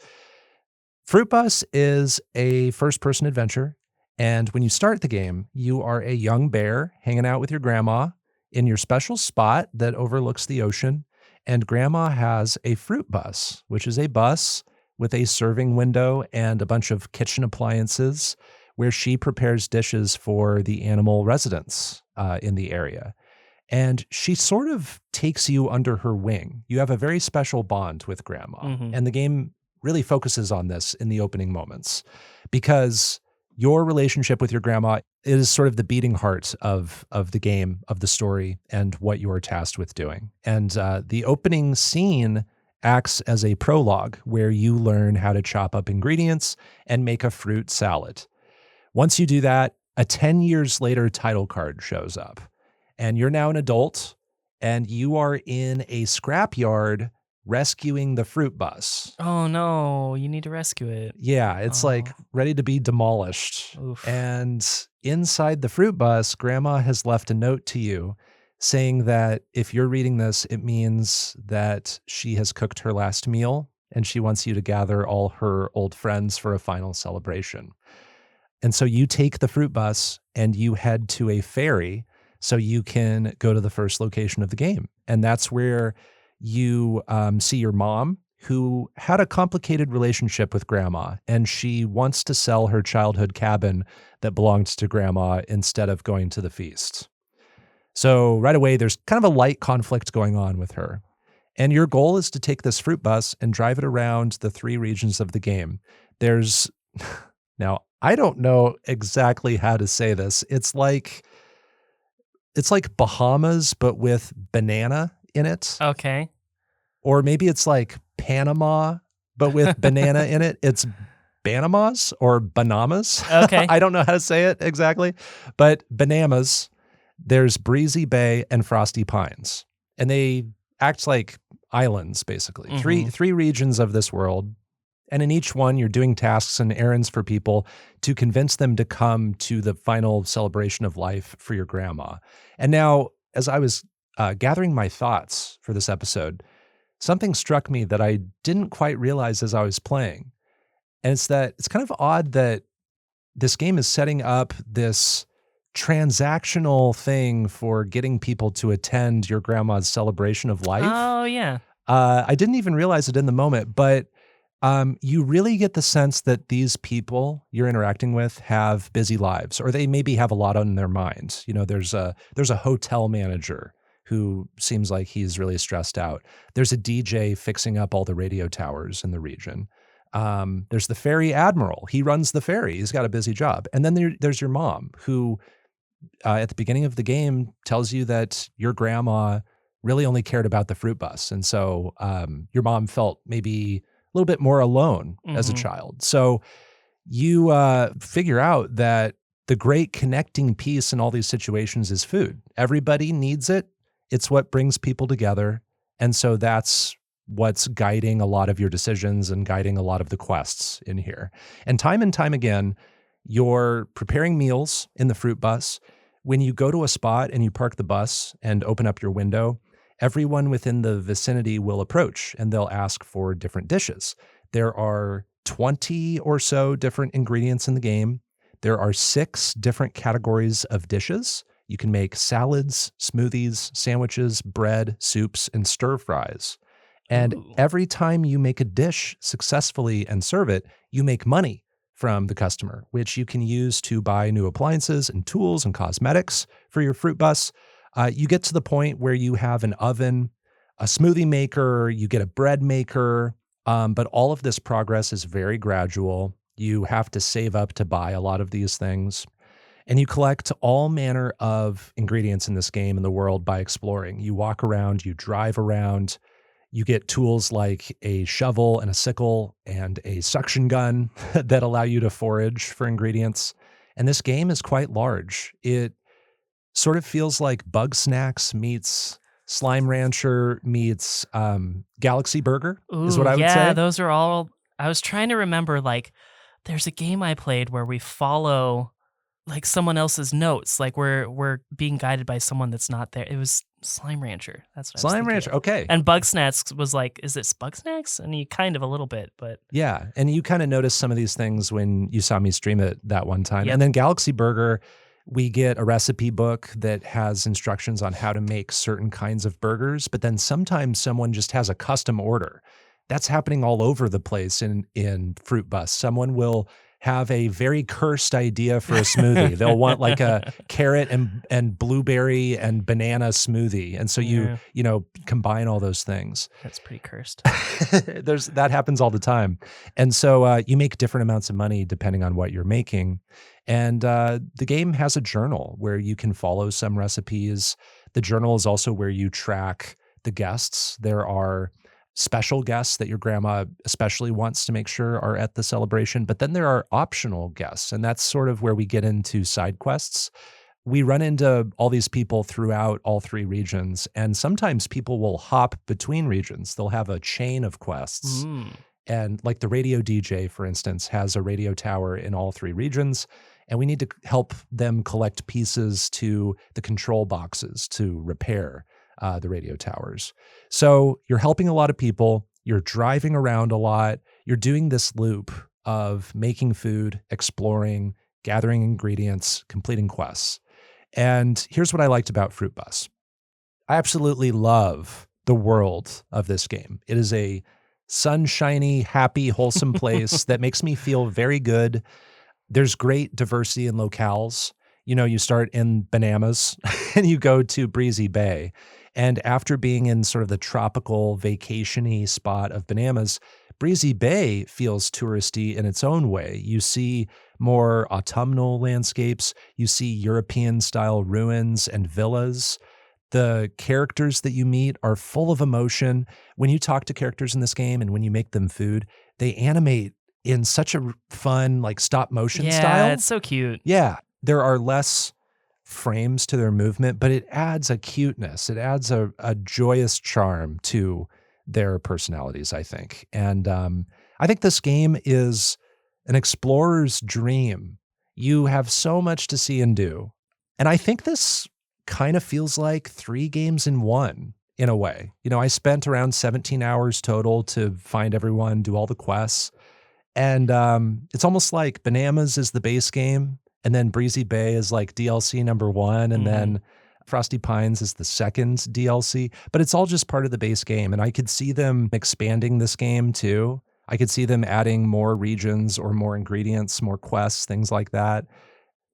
Fruitbus is a first-person adventure, and when you start the game, you are a young bear hanging out with your grandma in your special spot that overlooks the ocean, and grandma has a fruit bus, which is a bus with a serving window and a bunch of kitchen appliances where she prepares dishes for the animal residents in the area. And she sort of takes you under her wing. You have a very special bond with grandma. Mhm. And the game really focuses on this in the opening moments because your relationship with your grandma is sort of the beating heart of the game, of the story, and what you are tasked with doing. And the opening scene acts as a prologue where you learn how to chop up ingredients and make a fruit salad. Once you do that, a 10 years later title card shows up. And you're now an adult, and you are in a scrapyard rescuing the fruit bus. Oh no, you need to rescue it. Yeah, it's like ready to be demolished. Oof. And inside the fruit bus, grandma has left a note to you saying that if you're reading this, it means that she has cooked her last meal and she wants you to gather all her old friends for a final celebration. And so you take the fruit bus and you head to a ferry so you can go to the first location of the game. And that's where you see your mom, who had a complicated relationship with grandma, and she wants to sell her childhood cabin that belonged to grandma instead of going to the feast. So right away, there's kind of a light conflict going on with her. And your goal is to take this fruit bus and drive it around the 3 regions of the game. There's, now, I don't know exactly how to say this. It's like Bahamas, but with banana in it. Okay. Or maybe it's like Panama, but with banana in it. It's Banamas or Banamas. Okay. I don't know how to say it exactly, but Banamas, there's Breezy Bay and Frosty Pines. And they act like islands, basically. Mhm. Three regions of this world. And in each one, you're doing tasks and errands for people to convince them to come to the final celebration of life for your grandma. And now, as I was gathering my thoughts for this episode, something struck me that I didn't quite realize as I was playing. And it's that it's kind of odd that this game is setting up this transactional thing for getting people to attend your grandma's celebration of life. Oh yeah. I didn't even realize it in the moment, but you really get the sense that these people you're interacting with have busy lives, or they maybe have a lot on their minds. You know, there's a hotel manager who seems like he's really stressed out. There's a DJ fixing up all the radio towers in the region. There's the ferry admiral. He runs the ferry. He's got a busy job. And then there's your mom, who at the beginning of the game tells you that your grandma really only cared about the fruit bus. And so your mom felt maybe a little bit more alone as a Mhm. child. So you figure out that the great connecting piece in all these situations is food. Everybody needs it. It's what brings people together. And so that's what's guiding a lot of your decisions and guiding a lot of the quests in here. And time again, you're preparing meals in the fruit bus. When you go to a spot and you park the bus and open up your window, everyone within the vicinity will approach and they'll ask for different dishes. There are 20 or so different ingredients in the game. There are 6 different categories of dishes. You can make salads, smoothies, sandwiches, bread, soups, and stir fries. And Ooh. every time you make a dish successfully and serve it, you make money from the customer, which you can use to buy new appliances and tools and cosmetics for your fruit bus. You get to the point where you have an oven, a smoothie maker, you get a bread maker, but all of this progress is very gradual. You have to save up to buy a lot of these things. And you collect all manner of ingredients in this game in the world by exploring. You walk around, you drive around, you get tools like a shovel and a sickle and a suction gun that allow you to forage for ingredients. And this game is quite large. It sort of feels like Bug Snacks meets Slime Rancher meets Galaxy Burger, is what I would say. Yeah, those are all. I was trying to remember, like, there's a game I played where we follow like someone else's notes, like we're being guided by someone that's not there. It was Slime Rancher. That's what I was Slime thinking Rancher, of. okay. And Bug Snacks was like, is it Bug Snacks? And you kind of a little bit, but Yeah, and you kind of noticed some of these things when you saw me stream it that one time. Yep. And then Galaxy Burger, we get a recipe book that has instructions on how to make certain kinds of burgers, but then sometimes someone just has a custom order. That's happening all over the place in Fruitbus. Someone will have a very cursed idea for a smoothie. They'll want like a carrot and blueberry and banana smoothie. And so you combine all those things. that's pretty cursed. That happens all the time. And so you make different amounts of money depending on what you're making. And the game has a journal where you can follow some recipes. The journal is also where you track the guests. There are special guests that your grandma especially wants to make sure are at the celebration. But then there are optional guests, and that's sort of where we get into side quests. We run into all these people throughout all three regions, and sometimes people will hop between regions. They'll have a chain of quests. And like the radio DJ, for instance, has a radio tower in all three regions, and we need to help them collect pieces to the control boxes to repair the radio towers. So you're helping a lot of people, you're driving around a lot, you're doing this loop of making food, exploring, gathering ingredients, completing quests. And here's what I liked about Fruitbus. I absolutely love the world of this game. It is a sunshiny, happy, wholesome place that makes me feel very good. There's great diversity in locales. You know, you start in Banamas and you go to Breezy Bay. And after being in sort of the tropical vacation-y spot of Banamas, Breezy Bay feels touristy in its own way. You see more autumnal landscapes. You see European-style ruins and villas. The characters that you meet are full of emotion. When you talk to characters in this game and when you make them food, they animate in such a fun, like stop-motion style. Yeah, it's so cute. Yeah, there are less frames to their movement, but it adds a cuteness. It adds a joyous charm to their personalities, I think. And I think this game is an explorer's dream. You have so much to see and do. And I think this kind of feels like 3 games in one in a way. You know, I spent around 17 hours total to find everyone, do all the quests. And it's almost like Banamas is the base game, and then Breezy Bay is like DLC number 1, and then Frosty Pines is the second DLC. But it's all just part of the base game, and I could see them expanding this game too. I could see them adding more regions or more ingredients, more quests, things like that.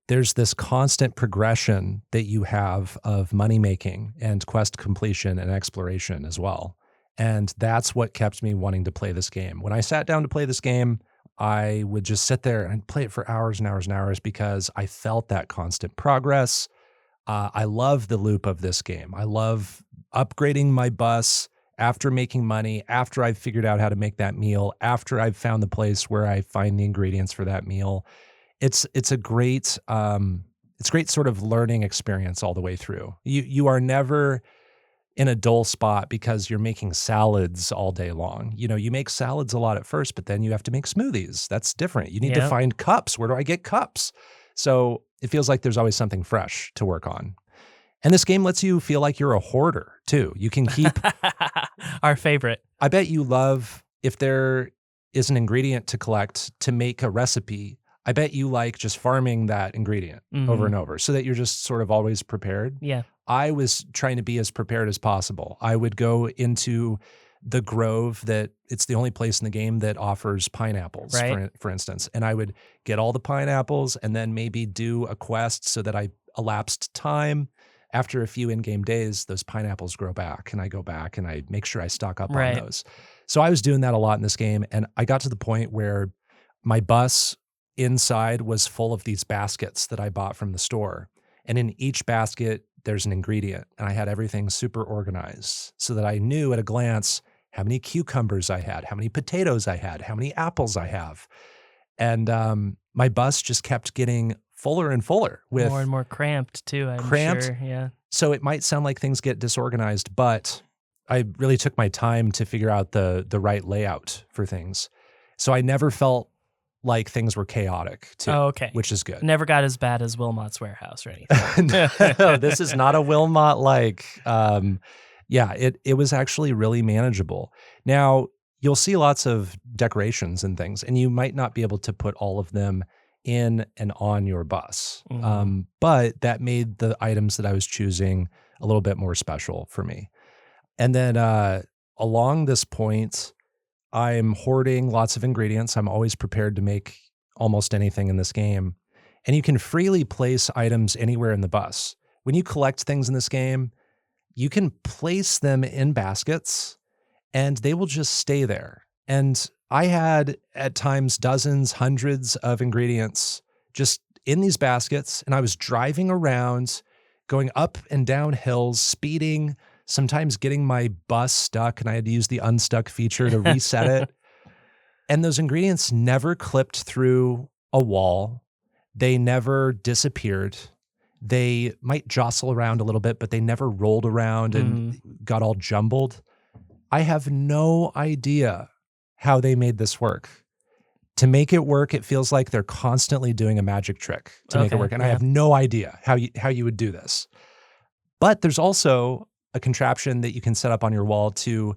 There's this constant progression that you have of money making and quest completion and exploration as well. And that's what kept me wanting to play this game. When I sat down to play this game, I would just sit there and play it for hours and hours and hours because I felt that constant progress. I love the loop of this game. I love upgrading my bus after making money, after I've figured out how to make that meal, after I've found the place where I find the ingredients for that meal. It's a great sort of learning experience all the way through. You are never in a dull spot because you're making salads all day long. You know, you make salads a lot at first, but then you have to make smoothies. That's different. You need to find cups. Where do I get cups? So it feels like there's always something fresh to work on. And this game lets you feel like you're a hoarder too. You can keep our favorite. I bet you love, if there is an ingredient to collect to make a recipe, I bet you like just farming that ingredient over and over so that you're just sort of always prepared. Yeah. I was trying to be as prepared as possible. I would go into the grove that it's the only place in the game that offers pineapples, for instance. And I would get all the pineapples and then maybe do a quest so that I elapsed time. After a few in-game days, those pineapples grow back and I go back and I make sure I stock up on those. So I was doing that a lot in this game. And I got to the point where my bus inside was full of these baskets that I bought from the store. And in each basket, there's an ingredient. And I had everything super organized so that I knew at a glance how many cucumbers I had, how many potatoes I had, how many apples I have. And my bus just kept getting fuller and fuller with more and more cramped too, I'm cramped. sure. Yeah. So it might sound like things get disorganized, but I really took my time to figure out the right layout for things. So I never felt like things were chaotic too, Oh, okay. which is good. Never got as bad as Wilmot's warehouse or anything. No, this is not a Wilmot like. Yeah, it was actually really manageable. Now, you'll see lots of decorations and things, and you might not be able to put all of them in and on your bus. But that made the items that I was choosing a little bit more special for me. And then along this point, I'm hoarding lots of ingredients. I'm always prepared to make almost anything in this game. And you can freely place items anywhere in the bus. When you collect things in this game, you can place them in baskets and they will just stay there. And I had at times dozens, hundreds of ingredients just in these baskets. And I was driving around, going up and down hills, speeding, sometimes getting my bus stuck, and I had to use the unstuck feature to reset it. And those ingredients never clipped through a wall. They never disappeared. They might jostle around a little bit, but they never rolled around and got all jumbled. I have no idea how they made this work. To make it work, it feels like they're constantly doing a magic trick to make it work. And I have no idea how you would do this. But there's also a contraption that you can set up on your wall to,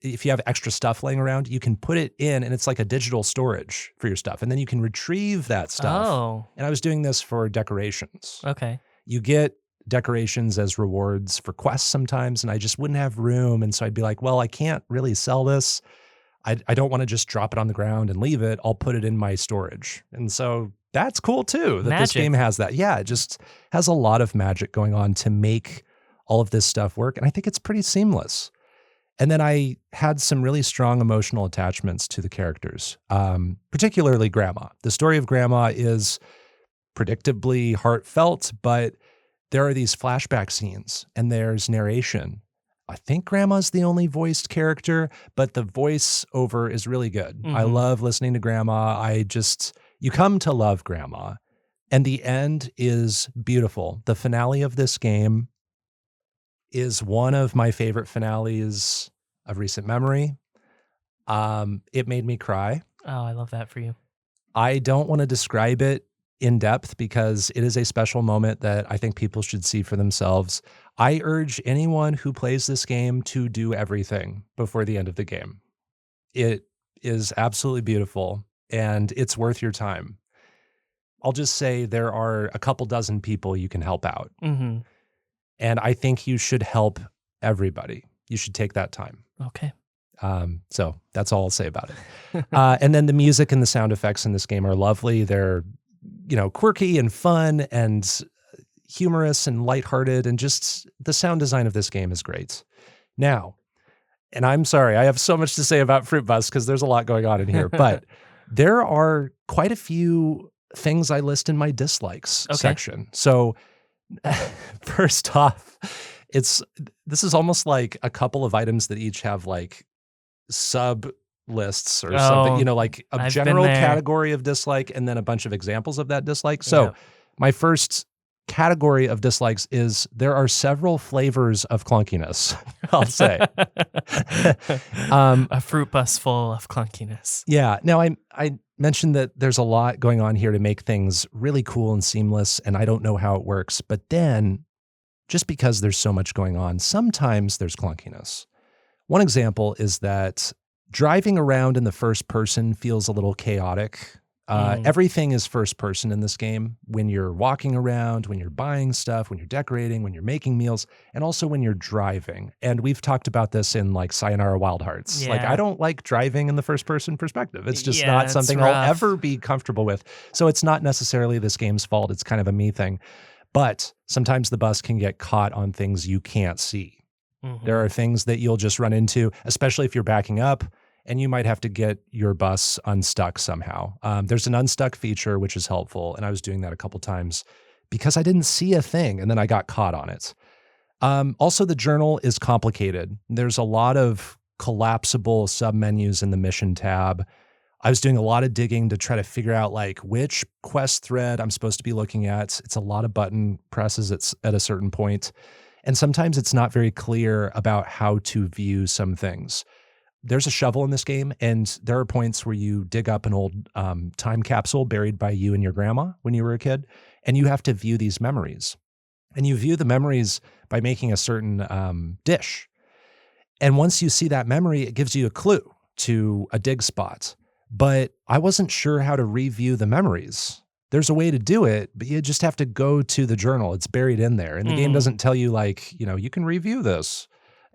if you have extra stuff laying around, you can put it in and it's like a digital storage for your stuff. And then you can retrieve that stuff. Oh. And I was doing this for decorations. Okay. You get decorations as rewards for quests sometimes, and I just wouldn't have room. And so I'd be like, well, I can't really sell this. I don't want to just drop it on the ground and leave it. I'll put it in my storage. And so that's cool too, that this game has that. Yeah, it just has a lot of magic going on to make all of this stuff work. And I think it's pretty seamless. And then I had some really strong emotional attachments to the characters, particularly Grandma. The story of Grandma is predictably heartfelt, but there are these flashback scenes and there's narration. I think Grandma's the only voiced character, but the voiceover is really good. I love listening to Grandma. You come to love Grandma. And the end is beautiful. The finale of this game is one of my favorite finales of recent memory. It made me cry. Oh, I love that for you. I don't want to describe it in depth because it is a special moment that I think people should see for themselves. I urge anyone who plays this game to do everything before the end of the game. It is absolutely beautiful and it's worth your time. I'll just say there are a couple dozen people you can help out. And I think you should help everybody. You should take that time. Okay. So that's all I'll say about it. And then the music and the sound effects in this game are lovely. They're, quirky and fun and humorous and lighthearted, and just the sound design of this game is great. Now, and I'm sorry, I have so much to say about Fruitbus because there's a lot going on in here, but there are quite a few things I list in my dislikes section. So first off, this is almost like a couple of items that each have like sub lists or something, like a general category of dislike and then a bunch of examples of that dislike. So my first category of dislikes is there are several flavors of clunkiness, I'll say. A Fruitbus full of clunkiness. Yeah. Now, I mentioned that there's a lot going on here to make things really cool and seamless, and I don't know how it works. But then, just because there's so much going on, sometimes there's clunkiness. One example is that driving around in the first person feels a little chaotic. Everything is first person in this game. When you're walking around, when you're buying stuff, when you're decorating, when you're making meals, and also when you're driving. And we've talked about this in like Sayonara Wild Hearts. Yeah. Like, I don't like driving in the first person perspective. It's just Yeah, not it's something rough. I'll ever be comfortable with. So it's not necessarily this game's fault. It's kind of a me thing. But sometimes the bus can get caught on things you can't see. There are things that you'll just run into, especially if you're backing up and you might have to get your bus unstuck somehow. There's an unstuck feature, which is helpful, and I was doing that a couple times because I didn't see a thing, and then I got caught on it. Also, the journal is complicated. There's a lot of collapsible submenus in the mission tab. I was doing a lot of digging to try to figure out like which quest thread I'm supposed to be looking at. It's a lot of button presses at a certain point. And sometimes it's not very clear about how to view some things. There's a shovel in this game, and there are points where you dig up an old time capsule buried by you and your grandma when you were a kid, and you have to view these memories. And you view the memories by making a certain dish. And once you see that memory, it gives you a clue to a dig spot. But I wasn't sure how to review the memories. There's a way to do it, but you just have to go to the journal. It's buried in there. And the game doesn't tell you like, you can review this.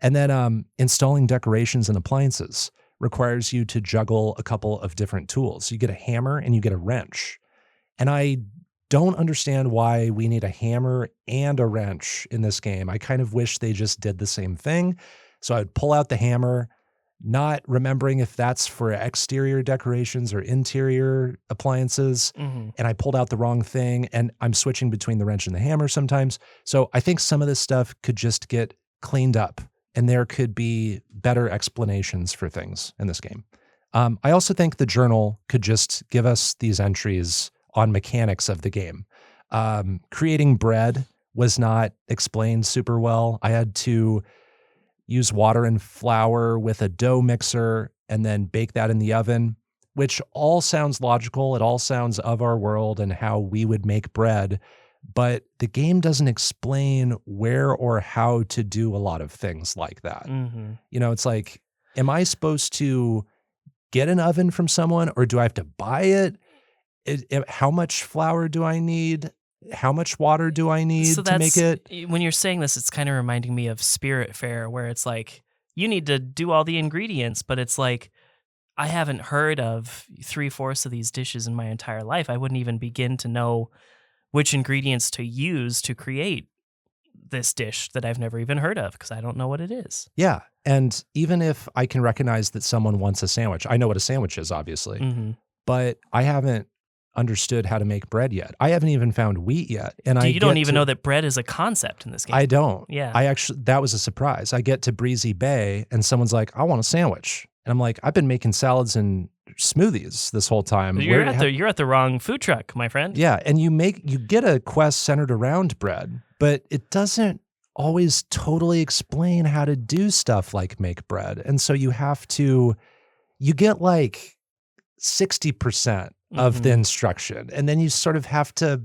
And then installing decorations and appliances requires you to juggle a couple of different tools. You get a hammer and you get a wrench. And I don't understand why we need a hammer and a wrench in this game. I kind of wish they just did the same thing. So I'd pull out the hammer, not remembering if that's for exterior decorations or interior appliances. And I pulled out the wrong thing, and I'm switching between the wrench and the hammer sometimes. So I think some of this stuff could just get cleaned up, and there could be better explanations for things in this game. I also think the journal could just give us these entries on mechanics of the game. Creating bread was not explained super well. I had to use water and flour with a dough mixer and then bake that in the oven, which all sounds logical. It all sounds of our world and how we would make bread. But the game doesn't explain where or how to do a lot of things like that. It's like, am I supposed to get an oven from someone, or do I have to buy it? How much flour do I need? How much water do I need to make it? When you're saying this, it's kind of reminding me of Spirit Fair, where it's like, you need to do all the ingredients, but it's like, I haven't heard of 3/4 of these dishes in my entire life. I wouldn't even begin to know which ingredients to use to create this dish that I've never even heard of, because I don't know what it is. Yeah. And even if I can recognize that someone wants a sandwich, I know what a sandwich is, obviously, but I haven't understood how to make bread yet. I haven't even found wheat yet. And you don't even know that bread is a concept in this game. I don't. Yeah. That was a surprise. I get to Breezy Bay and someone's like, I want a sandwich. And I'm like, I've been making salads and smoothies this whole time. You're at the wrong food truck, my friend. Yeah. And you get a quest centered around bread, but it doesn't always totally explain how to do stuff like make bread. And so you get like 60% of the instruction. And then you sort of have to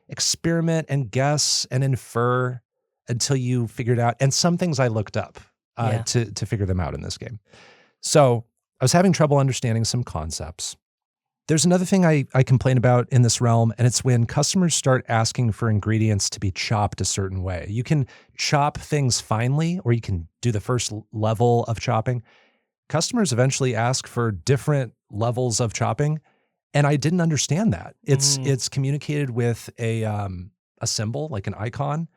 experiment and guess and infer until you figure it out. And some things I looked up to figure them out in this game. So I was having trouble understanding some concepts. There's another thing I complain about in this realm, and it's when customers start asking for ingredients to be chopped a certain way. You can chop things finely, or you can do the first level of chopping. Customers eventually ask for different levels of chopping, and I didn't understand that. It's communicated with a symbol, like an icon,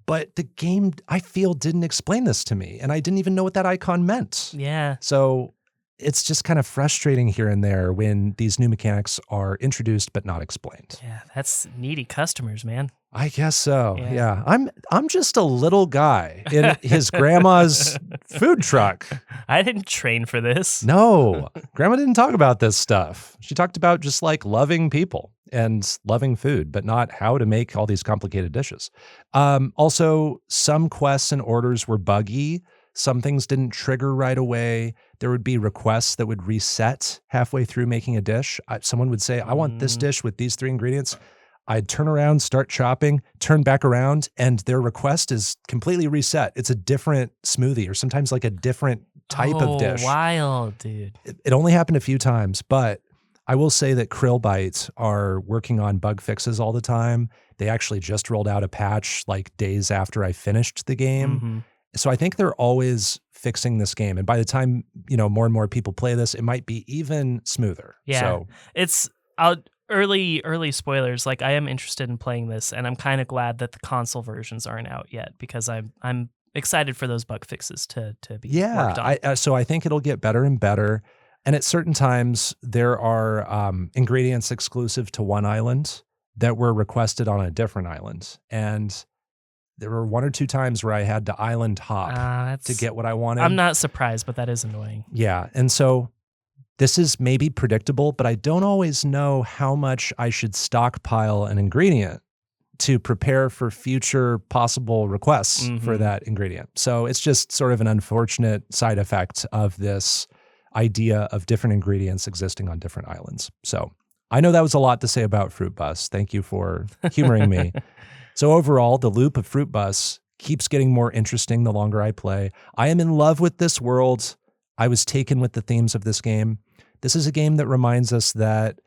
but the game, I feel, didn't explain this to me, and I didn't even know what that icon meant. Yeah. So it's just kind of frustrating here and there when these new mechanics are introduced but not explained. Yeah, that's needy customers, man. I guess so. Yeah. I'm just a little guy in his grandma's food truck. I didn't train for this. No, grandma didn't talk about this stuff. She talked about just like loving people and loving food, but not how to make all these complicated dishes. Also, some quests and orders were buggy. Some things didn't trigger right away. There would be requests that would reset halfway through making a dish. Someone would say, I want this dish with these 3 ingredients. I'd turn around, start chopping, turn back around, and their request is completely reset. It's a different smoothie, or sometimes like a different type of dish. Wild, dude. It only happened a few times, but I will say that Krillbite are working on bug fixes all the time. They actually just rolled out a patch like days after I finished the game. So I think they're always fixing this game. And by the time, more and more people play this, it might be even smoother. Yeah. So it's early spoilers. Like, I am interested in playing this, and I'm kind of glad that the console versions aren't out yet, because I'm excited for those bug fixes to be worked on. So I think it'll get better and better. And at certain times, there are ingredients exclusive to one island that were requested on a different island. And there were 1 or 2 times where I had to island hop to get what I wanted. I'm not surprised, but that is annoying. Yeah. And so this is maybe predictable, but I don't always know how much I should stockpile an ingredient to prepare for future possible requests for that ingredient. So it's just sort of an unfortunate side effect of this idea of different ingredients existing on different islands. So I know that was a lot to say about Fruitbus. Thank you for humoring me. So overall, the loop of Fruitbus keeps getting more interesting the longer I play. I am in love with this world. I was taken with the themes of this game. This is a game that reminds us that,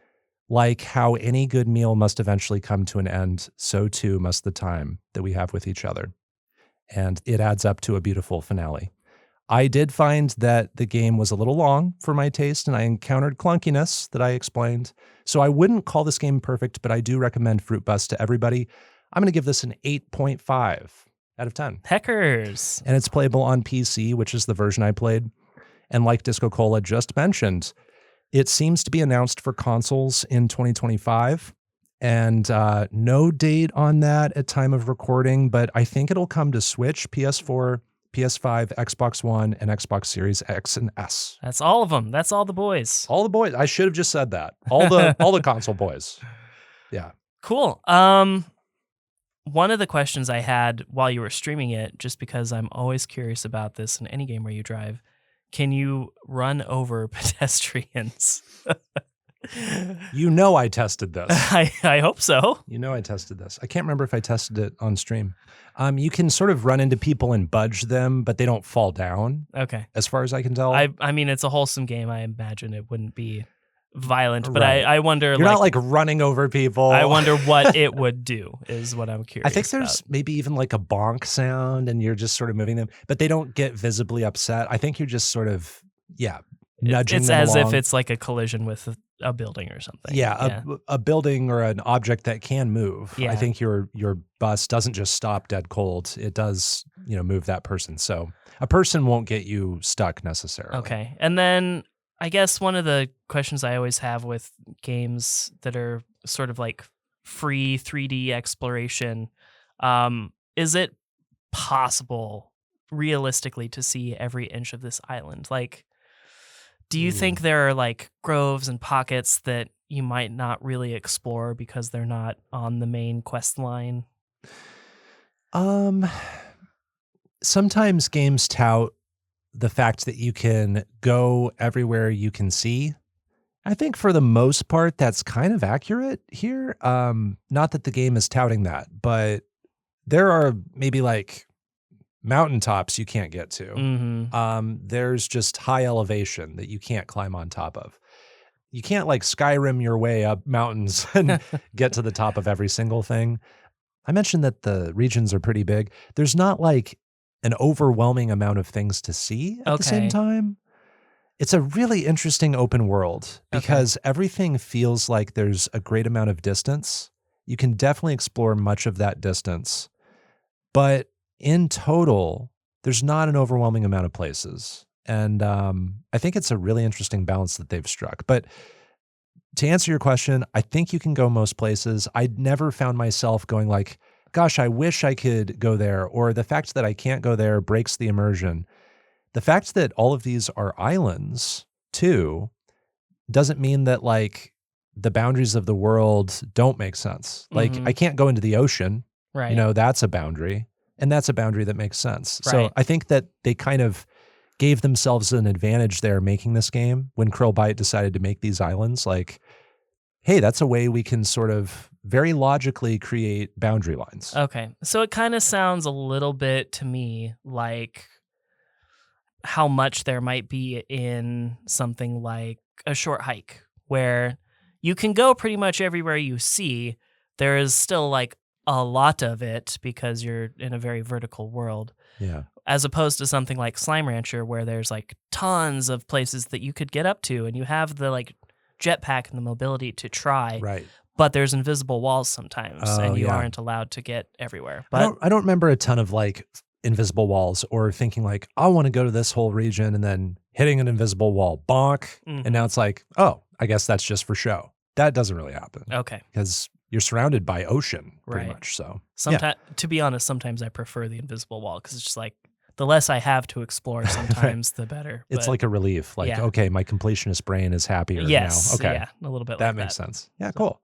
like how any good meal must eventually come to an end, so too must the time that we have with each other. And it adds up to a beautiful finale. I did find that the game was a little long for my taste, and I encountered clunkiness that I explained. So I wouldn't call this game perfect, but I do recommend Fruitbus to everybody. I'm going to give this an 8.5 out of 10. Heckers. And it's playable on PC, which is the version I played. And like DiscoCola just mentioned, it seems to be announced for consoles in 2025. And no date on that at time of recording, but I think it'll come to Switch, PS4, PS5, Xbox One, and Xbox Series X and S. That's all of them. That's all the boys. All the boys. I should have just said that. All the console boys. Yeah. Cool. One of the questions I had while you were streaming it, just because I'm always curious about this in any game where you drive, can you run over pedestrians? You know I tested this. I hope so. You know I tested this. I can't remember if I tested it on stream. You can sort of run into people and budge them, but they don't fall down. Okay. As far as I can tell. I mean, it's a wholesome game. I imagine it wouldn't be violent, but Right. I wonder. You're not like running over people. I wonder what it would do. Is what I'm curious. I think there's maybe even like a bonk sound, and you're just sort of moving them, but they don't get visibly upset. I think you're just sort of nudging It's them as along. if it's like a collision with a building or something. Yeah, a building or an object that can move. Yeah. I think your bus doesn't just stop dead cold. It does, move that person. So a person won't get you stuck necessarily. Okay. And then I guess one of the questions I always have with games that are sort of like free 3D exploration, is it possible realistically to see every inch of this island? Like, do you think there are like groves and pockets that you might not really explore because they're not on the main quest line? Sometimes games tout the fact that you can go everywhere you can see. I think for the most part, that's kind of accurate here. Not that the game is touting that, but there are maybe like mountaintops you can't get to. Mm-hmm. There's just high elevation that you can't climb on top of. You can't like Skyrim your way up mountains and get to the top of every single thing. I mentioned that the regions are pretty big. There's not like an overwhelming amount of things to see at the same time. It's a really interesting open world because everything feels like there's a great amount of distance. You can definitely explore much of that distance, but in total, there's not an overwhelming amount of places. And I think it's a really interesting balance that they've struck. But to answer your question, I think you can go most places. I never found myself going like, gosh, I wish I could go there, or the fact that I can't go there breaks the immersion. The fact that all of these are islands, too, doesn't mean that like the boundaries of the world don't make sense. Like I can't go into the ocean. Right. That's a boundary. And that's a boundary that makes sense. Right. So I think that they kind of gave themselves an advantage there making this game when Krillbite decided to make these islands. Like, hey, that's a way we can sort of very logically create boundary lines. Okay. So it kind of sounds a little bit to me like how much there might be in something like a short hike where you can go pretty much everywhere you see. There is still like a lot of it because you're in a very vertical world. Yeah. As opposed to something like Slime Rancher where there's like tons of places that you could get up to and you have the like jetpack and the mobility to try. Right. But there's invisible walls sometimes and you aren't allowed to get everywhere. But I don't remember a ton of like invisible walls or thinking like, I want to go to this whole region and then hitting an invisible wall, bonk. Mhm. And now it's like, oh, I guess that's just for show. That doesn't really happen Okay. because you're surrounded by ocean pretty Right. much. So Sometimes, to be honest, sometimes I prefer the invisible wall because it's just like the less I have to explore, sometimes the better. it's But like a relief. Like, yeah. okay, my completionist brain is happier yes, now. Okay. yeah, a little bit That like makes that. sense. Yeah, cool.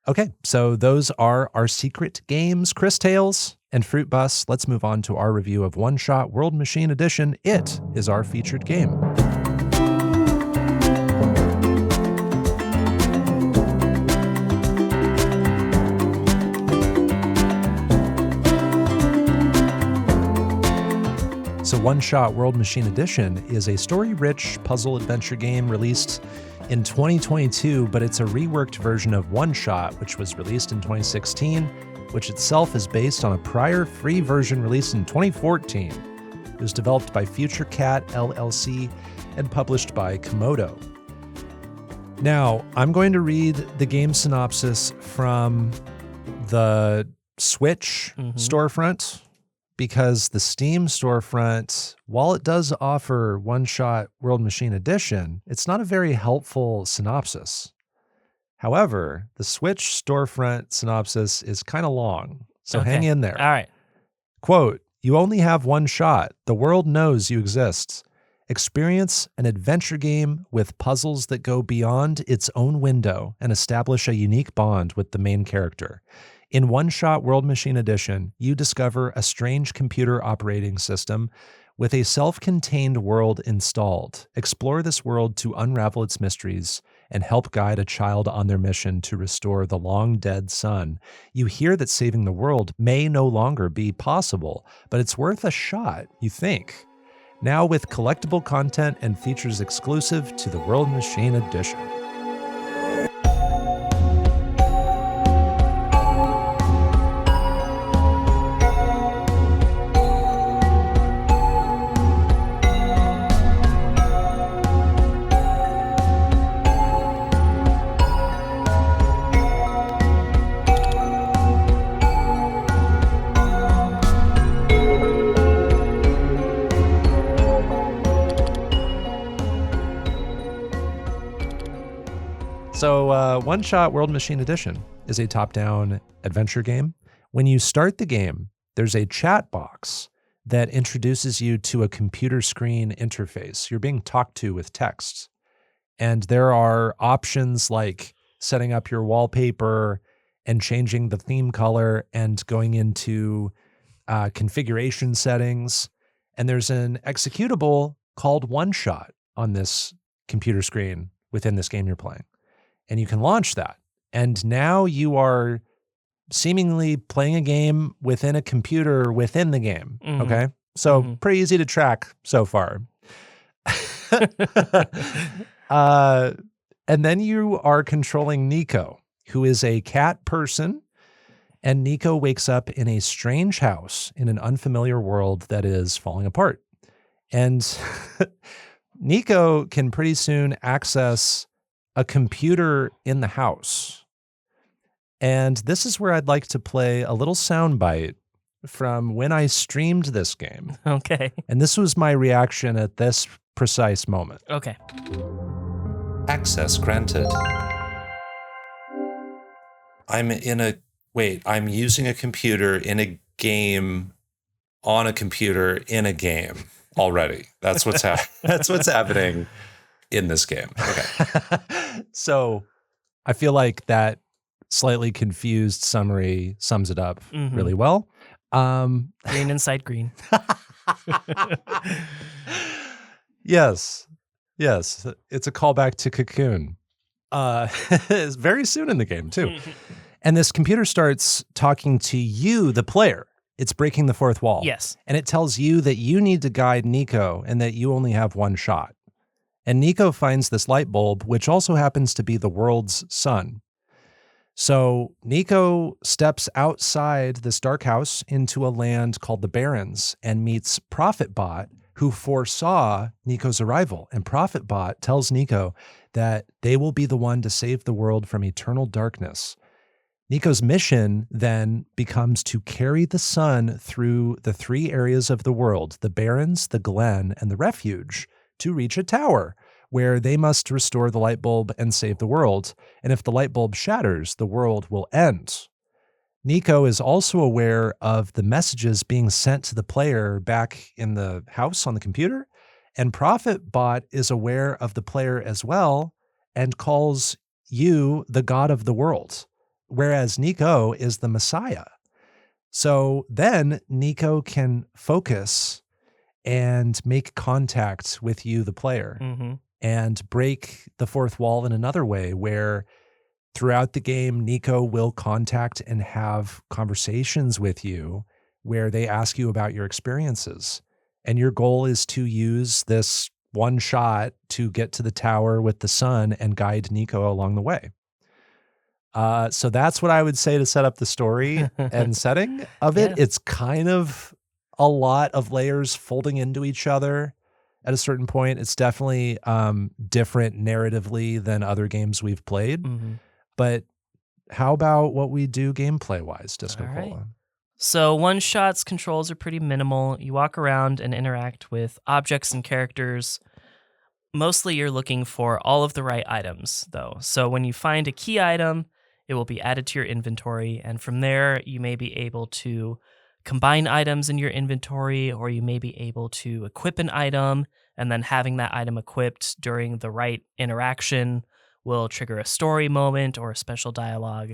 Okay, so those are our secret games, Cris Tales and Fruitbus. Let's move on to our review of OneShot World Machine Edition. It is our featured game. So OneShot World Machine Edition is a story-rich puzzle adventure game released in 2022, but it's a reworked version of OneShot, which was released in 2016, which itself is based on a prior free version released in 2014. It was developed by Future Cat LLC and published by Komodo. Now, I'm going to read the game synopsis from the Switch storefront, because the Steam storefront, while it does offer OneShot World Machine Edition, it's not a very helpful synopsis. However, the Switch storefront synopsis is kind of long, so hang in there. All right. Quote, "You only have one shot. The world knows you exist. Experience an adventure game with puzzles that go beyond its own window and establish a unique bond with the main character. In OneShot World Machine Edition, you discover a strange computer operating system with a self-contained world installed. Explore this world to unravel its mysteries and help guide a child on their mission to restore the long-dead sun. You hear that saving the world may no longer be possible, but it's worth a shot, you think. Now with collectible content and features exclusive to the World Machine Edition." So OneShot World Machine Edition is a top-down adventure game. When you start the game, there's a chat box that introduces you to a computer screen interface. You're being talked to with text. And there are options like setting up your wallpaper and changing the theme color and going into configuration settings. And there's an executable called OneShot on this computer screen within this game you're playing. And you can launch that. And now you are seemingly playing a game within a computer within the game. Mhm. Okay. So pretty easy to track so far. And then you are controlling Nico, who is a cat person. And Nico wakes up in a strange house in an unfamiliar world that is falling apart. And Nico can pretty soon access a computer in the house. And this is where I'd like to play a little soundbite from when I streamed this game. Okay. And this was my reaction at this precise moment. Okay. Access granted. I'm using a computer in a game on a computer in a game already. That's what's that's what's happening in this game. Okay. So I feel like that slightly confused summary sums it up really well. Green inside green. Yes. It's a callback to Cocoon. It's very soon in the game too. And this computer starts talking to you, the player. It's breaking the fourth wall. Yes. And it tells you that you need to guide Nico and that you only have one shot. And Nico finds this light bulb, which also happens to be the world's sun. So Nico steps outside this dark house into a land called the Barrens and meets ProfitBot, who foresaw Nico's arrival. And ProfitBot tells Nico that they will be the one to save the world from eternal darkness. Nico's mission then becomes to carry the sun through the three areas of the world, the Barrens, the Glen, and the Refuge, to reach a tower where they must restore the light bulb and save the world. And if the light bulb shatters, the world will end. Nico is also aware of the messages being sent to the player back in the house on the computer. And ProfitBot is aware of the player as well and calls you the god of the world, whereas Nico is the Messiah. So then Nico can focus and make contact with you, the player, and break the fourth wall in another way where throughout the game, Nico will contact and have conversations with you where they ask you about your experiences. And your goal is to use this one shot to get to the tower with the sun and guide Nico along the way. So that's what I would say to set up the story and setting of it. Yeah. It's kind of a lot of layers folding into each other at a certain point. It's definitely different narratively than other games we've played. But how about what we do gameplay-wise, DiscoCola? Right. So OneShot's controls are pretty minimal. You walk around and interact with objects and characters. Mostly you're looking for all of the right items, though. So when you find a key item, it will be added to your inventory. And from there, you may be able to combine items in your inventory, or you may be able to equip an item, and then having that item equipped during the right interaction will trigger a story moment or a special dialogue.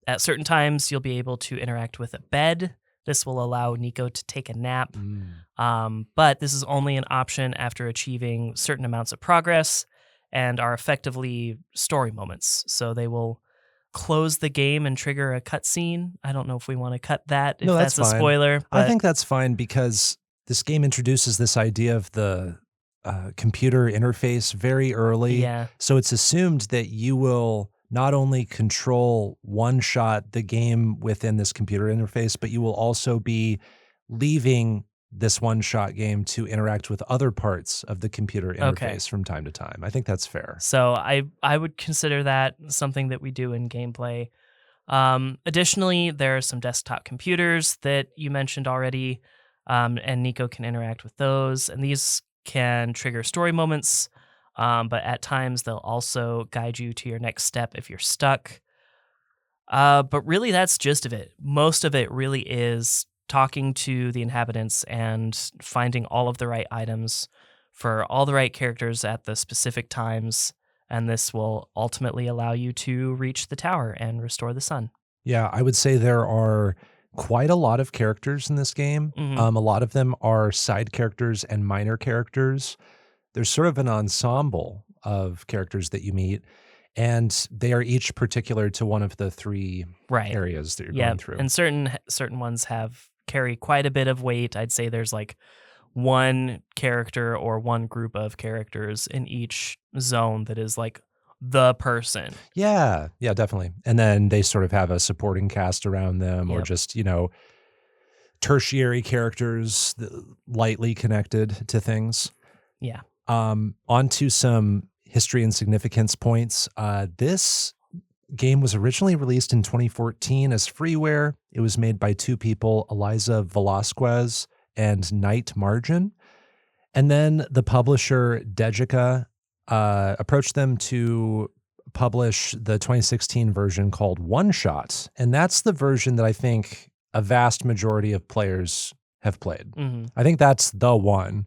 At certain times, you'll be able to interact with a bed. This will allow Nico to take a nap, but this is only an option after achieving certain amounts of progress and are effectively story moments. So they will close the game and trigger a cutscene. I don't know if we want to cut that, if No, that's a fine. spoiler. I but- think that's fine because this game introduces this idea of the computer interface very early. Yeah. So it's assumed that you will not only control OneShot, the game within this computer interface, but you will also be leaving this OneShot game to interact with other parts of the computer interface from time to time. I think that's fair. So I would consider that something that we do in gameplay. Additionally, there are some desktop computers that you mentioned already, and Nico can interact with those. And these can trigger story moments, but at times they'll also guide you to your next step if you're stuck. But really, that's gist of it. Most of it really is talking to the inhabitants and finding all of the right items for all the right characters at the specific times, and this will ultimately allow you to reach the tower and restore the sun. Yeah, I would say there are quite a lot of characters in this game. A lot of them are side characters and minor characters. There's sort of an ensemble of characters that you meet, and they are each particular to one of the three areas that you're going through. And certain ones carry quite a bit of weight. I'd say there's like one character or one group of characters in each zone that is like the person. Yeah, definitely. And then they sort of have a supporting cast around them or just, tertiary characters lightly connected to things. Yeah. On to some history and significance points. This game was originally released in 2014 as freeware. It was made by two people, Eliza Velasquez and Knight Margin. And then the publisher, Dejica, approached them to publish the 2016 version called OneShot. And that's the version that I think a vast majority of players have played. I think that's the one.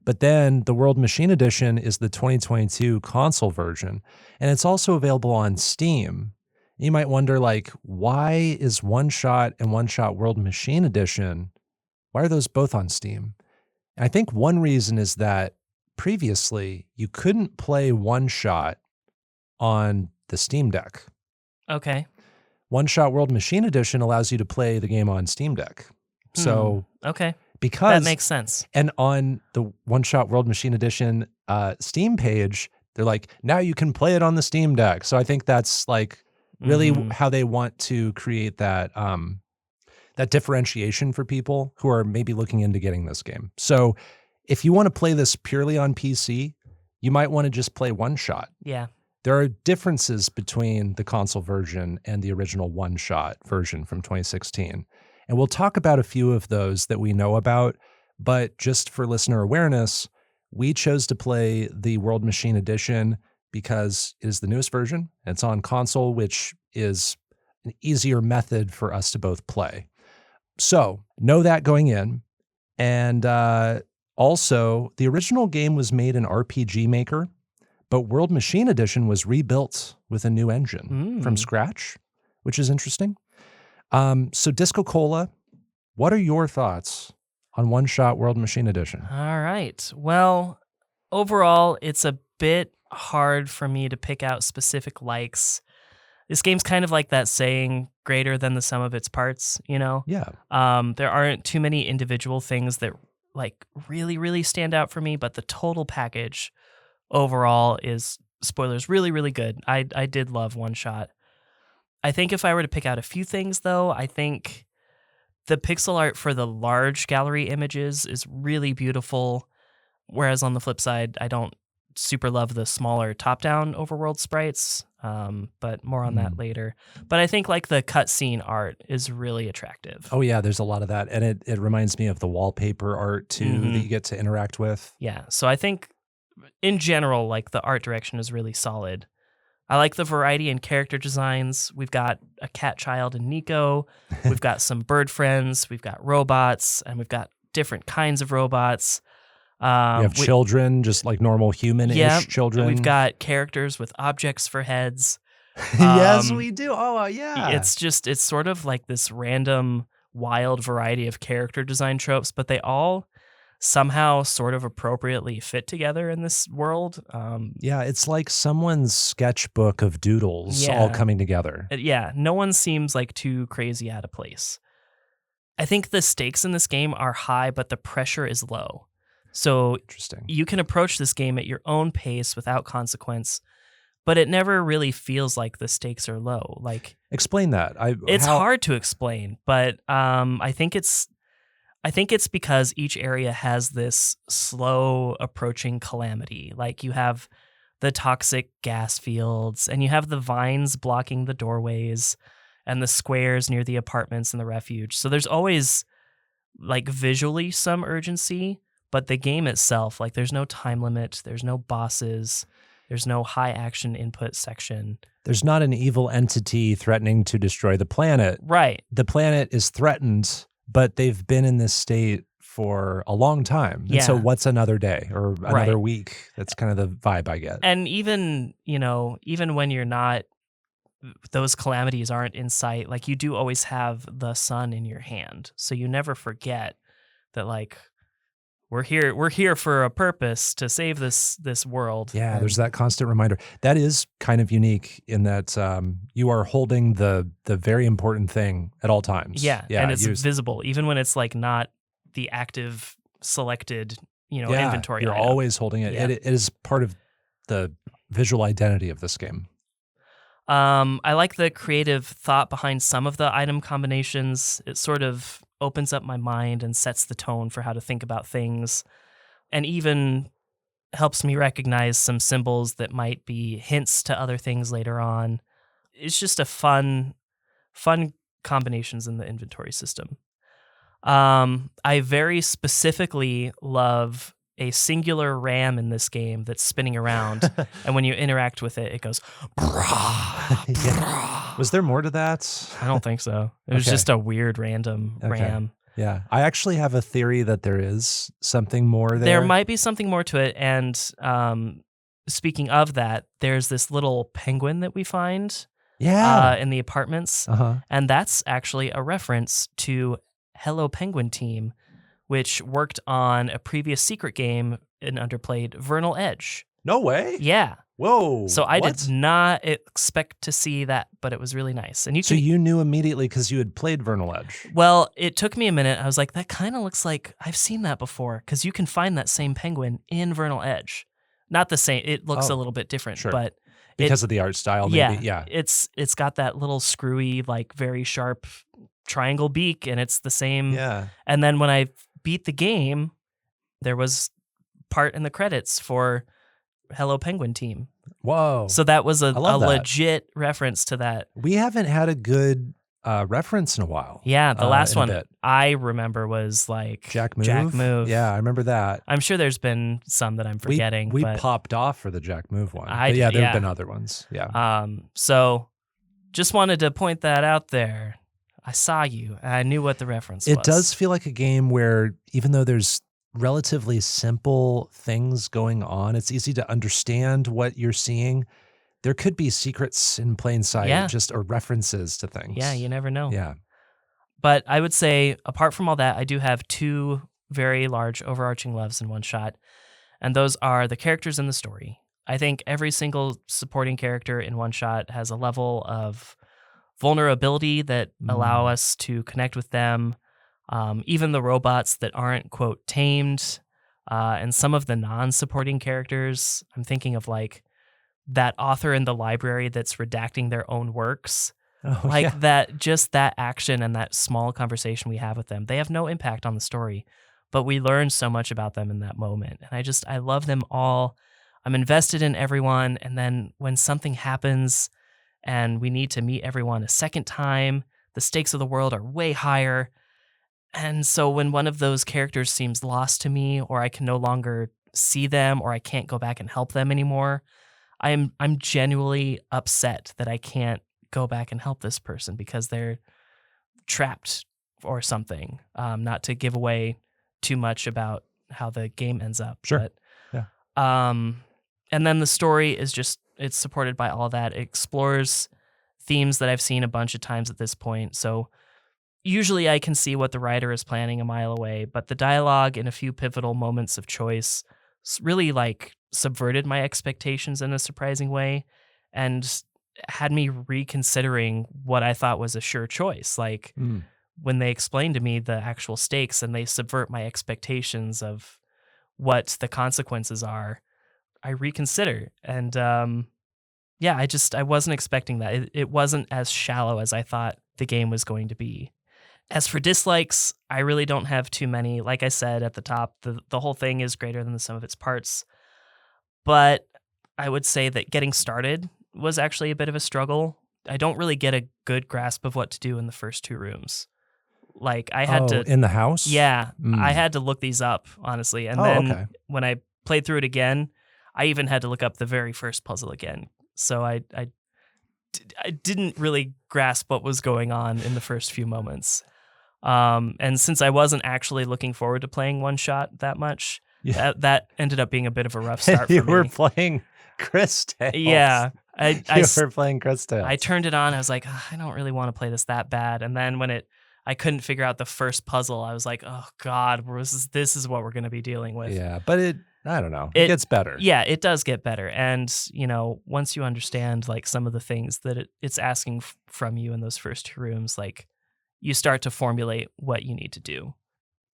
But then the World Machine Edition is the 2022 console version, and it's also available on Steam. You might wonder, why is OneShot and OneShot World Machine Edition, why are those both on Steam? And I think one reason is that previously you couldn't play OneShot on the Steam Deck. Okay. OneShot World Machine Edition allows you to play the game on Steam Deck. So okay. Because that makes sense. And on the OneShot World Machine Edition Steam page, they're like, now you can play it on the Steam Deck. So I think that's really how they want to create that that differentiation for people who are maybe looking into getting this game. So if you want to play this purely on PC, you might want to just play OneShot. Yeah. There are differences between the console version and the original OneShot version from 2016. And we'll talk about a few of those that we know about, but just for listener awareness, We chose to play the World Machine Edition because it is the newest version. It's on console, which is an easier method for us to both play. So know that going in. And also, the original game was made in RPG Maker, but World Machine Edition was rebuilt with a new engine from scratch, which is interesting. So DiscoCola, what are your thoughts on OneShot World Machine Edition? All right. Well, overall, it's a bit hard for me to pick out specific likes. This game's kind of like that saying, greater than the sum of its parts, you know? Yeah. There aren't too many individual things that like really, really stand out for me, but the total package overall is, spoilers, really, really good. I did love OneShot. I think if I were to pick out a few things, though, I think the pixel art for the large gallery images is really beautiful, whereas on the flip side, I don't super love the smaller top-down overworld sprites, but more on that later. But I think like the cutscene art is really attractive. Oh, yeah, there's a lot of that. And it reminds me of the wallpaper art, too, that you get to interact with. Yeah, so I think in general, like the art direction is really solid. I like the variety in character designs. We've got a cat child in Nico. We've got some bird friends. We've got robots, and we've got different kinds of robots. We have children, just like normal human-ish children. We've got characters with objects for heads. Yes, we do. Oh, yeah. It's sort of like this random, wild variety of character design tropes, but they all somehow sort of appropriately fit together in this world. Yeah, it's like someone's sketchbook of doodles all coming together. Yeah, no one seems like too crazy out of place. I think the stakes in this game are high, but the pressure is low. So Interesting. You can approach this game at your own pace without consequence, but it never really feels like the stakes are low. Like, explain that. It's hard to explain, but I think it's because each area has this slow approaching calamity. Like you have the toxic gas fields, and you have the vines blocking the doorways, and the squares near the apartments and the refuge. So there's always like visually some urgency, but the game itself, like there's no time limit, there's no bosses, there's no high action input section. There's not an evil entity threatening to destroy the planet. Right. The planet is threatened, but they've been in this state for a long time. And so what's another day or another week? That's kind of the vibe I get. And even when you're not, those calamities aren't in sight, like you do always have the sun in your hand. So you never forget that like we're here for a purpose to save this world. Yeah, there's that constant reminder. That is kind of unique in that you are holding the very important thing at all times. Yeah, and it's visible even when it's like not the active selected inventory. You're item. always holding it. Yeah. It is part of the visual identity of this game. I like the creative thought behind some of the item combinations. It sort of opens up my mind and sets the tone for how to think about things, and even helps me recognize some symbols that might be hints to other things later on. It's just a fun combinations in the inventory system. I very specifically love a singular ram in this game that's spinning around, and when you interact with it, it goes, brah, brah. Was there more to that? I don't think so. It was just a weird random ram. Yeah. I actually have a theory that there is something more there. There might be something more to it, and speaking of that, there's this little penguin that we find in the apartments, and that's actually a reference to Hello Penguin Team, which worked on a previous secret game in Underplayed, Vernal Edge. No way. Yeah. Whoa. So I did not expect to see that, but it was really nice. And you knew immediately because you had played Vernal Edge. Well, it took me a minute. I was like, that kind of looks like I've seen that before, because you can find that same penguin in Vernal Edge. Not the same. It looks a little bit different, but because of the art style, maybe. Yeah. It's got that little screwy, like very sharp triangle beak, and it's the same. Yeah. And then when I beat the game, there was part in the credits for Hello Penguin Team. Whoa. So that was a legit reference to that. We haven't had a good reference in a while. Yeah, the last in a one bit. I remember was like Jack Move. Jack Move. Yeah, I remember that. I'm sure there's been some that I'm forgetting. We but popped off for the Jack Move one. I But yeah, did, there yeah. have been other ones. Yeah. So just wanted to point that out there. I saw you. And I knew what the reference was. It does feel like a game where even though there's relatively simple things going on, it's easy to understand what you're seeing. There could be secrets in plain sight, Yeah. just or references to things. Yeah, you never know. Yeah. But I would say, apart from all that, I do have two very large overarching loves in OneShot, and those are the characters in the story. I think every single supporting character in OneShot has a level of vulnerability that allow us to connect with them. Even the robots that aren't, quote, tamed, and some of the non-supporting characters. I'm thinking of like that author in the library that's redacting their own works. Oh, Like yeah. that action and that small conversation we have with them, they have no impact on the story, but we learn so much about them in that moment. And I love them all. I'm invested in everyone. And then when something happens and we need to meet everyone a second time, the stakes of the world are way higher. And so when one of those characters seems lost to me, or I can no longer see them, or I can't go back and help them anymore, I'm genuinely upset that I can't go back and help this person because they're trapped or something. Not to give away too much about how the game ends up. Sure. But, Yeah. and then the story is just, it's supported by all that. It explores themes that I've seen a bunch of times at this point. So usually I can see what the writer is planning a mile away, but the dialogue in a few pivotal moments of choice really like subverted my expectations in a surprising way and had me reconsidering what I thought was a sure choice. Like when they explain to me the actual stakes and they subvert my expectations of what the consequences are, I reconsider. And yeah, I wasn't expecting that. It wasn't as shallow as I thought the game was going to be. As for dislikes, I really don't have too many. Like I said at the top, the whole thing is greater than the sum of its parts. But I would say that getting started was actually a bit of a struggle. I don't really get a good grasp of what to do in the first two rooms. Like I had to in the house? Yeah, I had to look these up, honestly. And then when I played through it again, I even had to look up the very first puzzle again. So I didn't really grasp what was going on in the first few moments. And since I wasn't actually looking forward to playing OneShot that much, that ended up being a bit of a rough start for me. You were playing Cris Tales. Yeah. You were playing Cris Tales. I turned it on. I was like, I don't really want to play this that bad. And then when I couldn't figure out the first puzzle, I was like, oh God, this is what we're going to be dealing with. Yeah, but I don't know. It gets better. Yeah, it does get better. And, once you understand like some of the things that it's asking from you in those first two rooms, like you start to formulate what you need to do.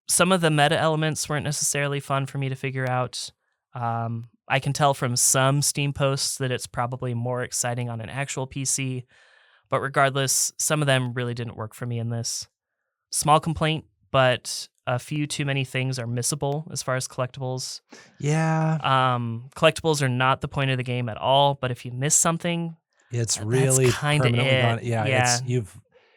Some of the meta elements weren't necessarily fun for me to figure out. I can tell from some Steam posts that it's probably more exciting on an actual PC, but regardless, some of them really didn't work for me in this. Small complaint, but a few too many things are missable as far as collectibles. Yeah. Collectibles are not the point of the game at all, but if you miss something, it's really kind of permanently gone. Yeah.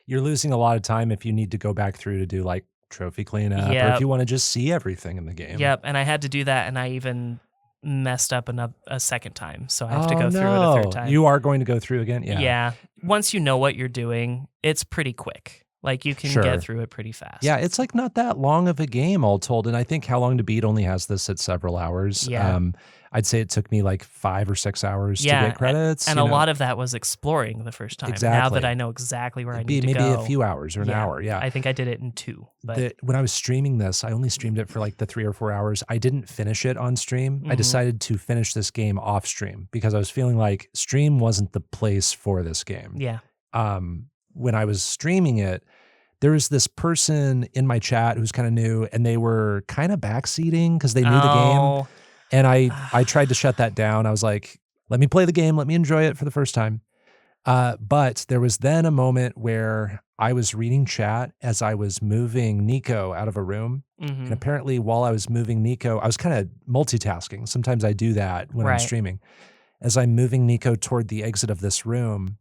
You're losing a lot of time if you need to go back through to do like trophy cleanup, or if you want to just see everything in the game. Yep, and I had to do that, and I even messed up a second time, so I have to go through it a third time. You are going to go through again? Yeah. Yeah. Once you know what you're doing, it's pretty quick. Like you can get through it pretty fast. Yeah, it's like not that long of a game all told. And I think How Long to Beat only has this at several hours. Yeah. I'd say it took me like 5 or 6 hours to get credits. And a lot of that was exploring the first time. Exactly. Now that I know exactly where I need to maybe go. a few hours or an hour. Yeah. I think I did it in 2. But when I was streaming this, I only streamed it for like the 3 or 4 hours. I didn't finish it on stream. I decided to finish this game off stream because I was feeling like stream wasn't the place for this game. Yeah. When I was streaming it, there was this person in my chat who's kind of new, and they were kind of backseating because they knew the game. And I tried to shut that down. I was like, let me play the game. Let me enjoy it for the first time. But there was then a moment where I was reading chat as I was moving Nico out of a room. And apparently while I was moving Nico, I was kind of multitasking. Sometimes I do that when I'm streaming. As I'm moving Nico toward the exit of this room,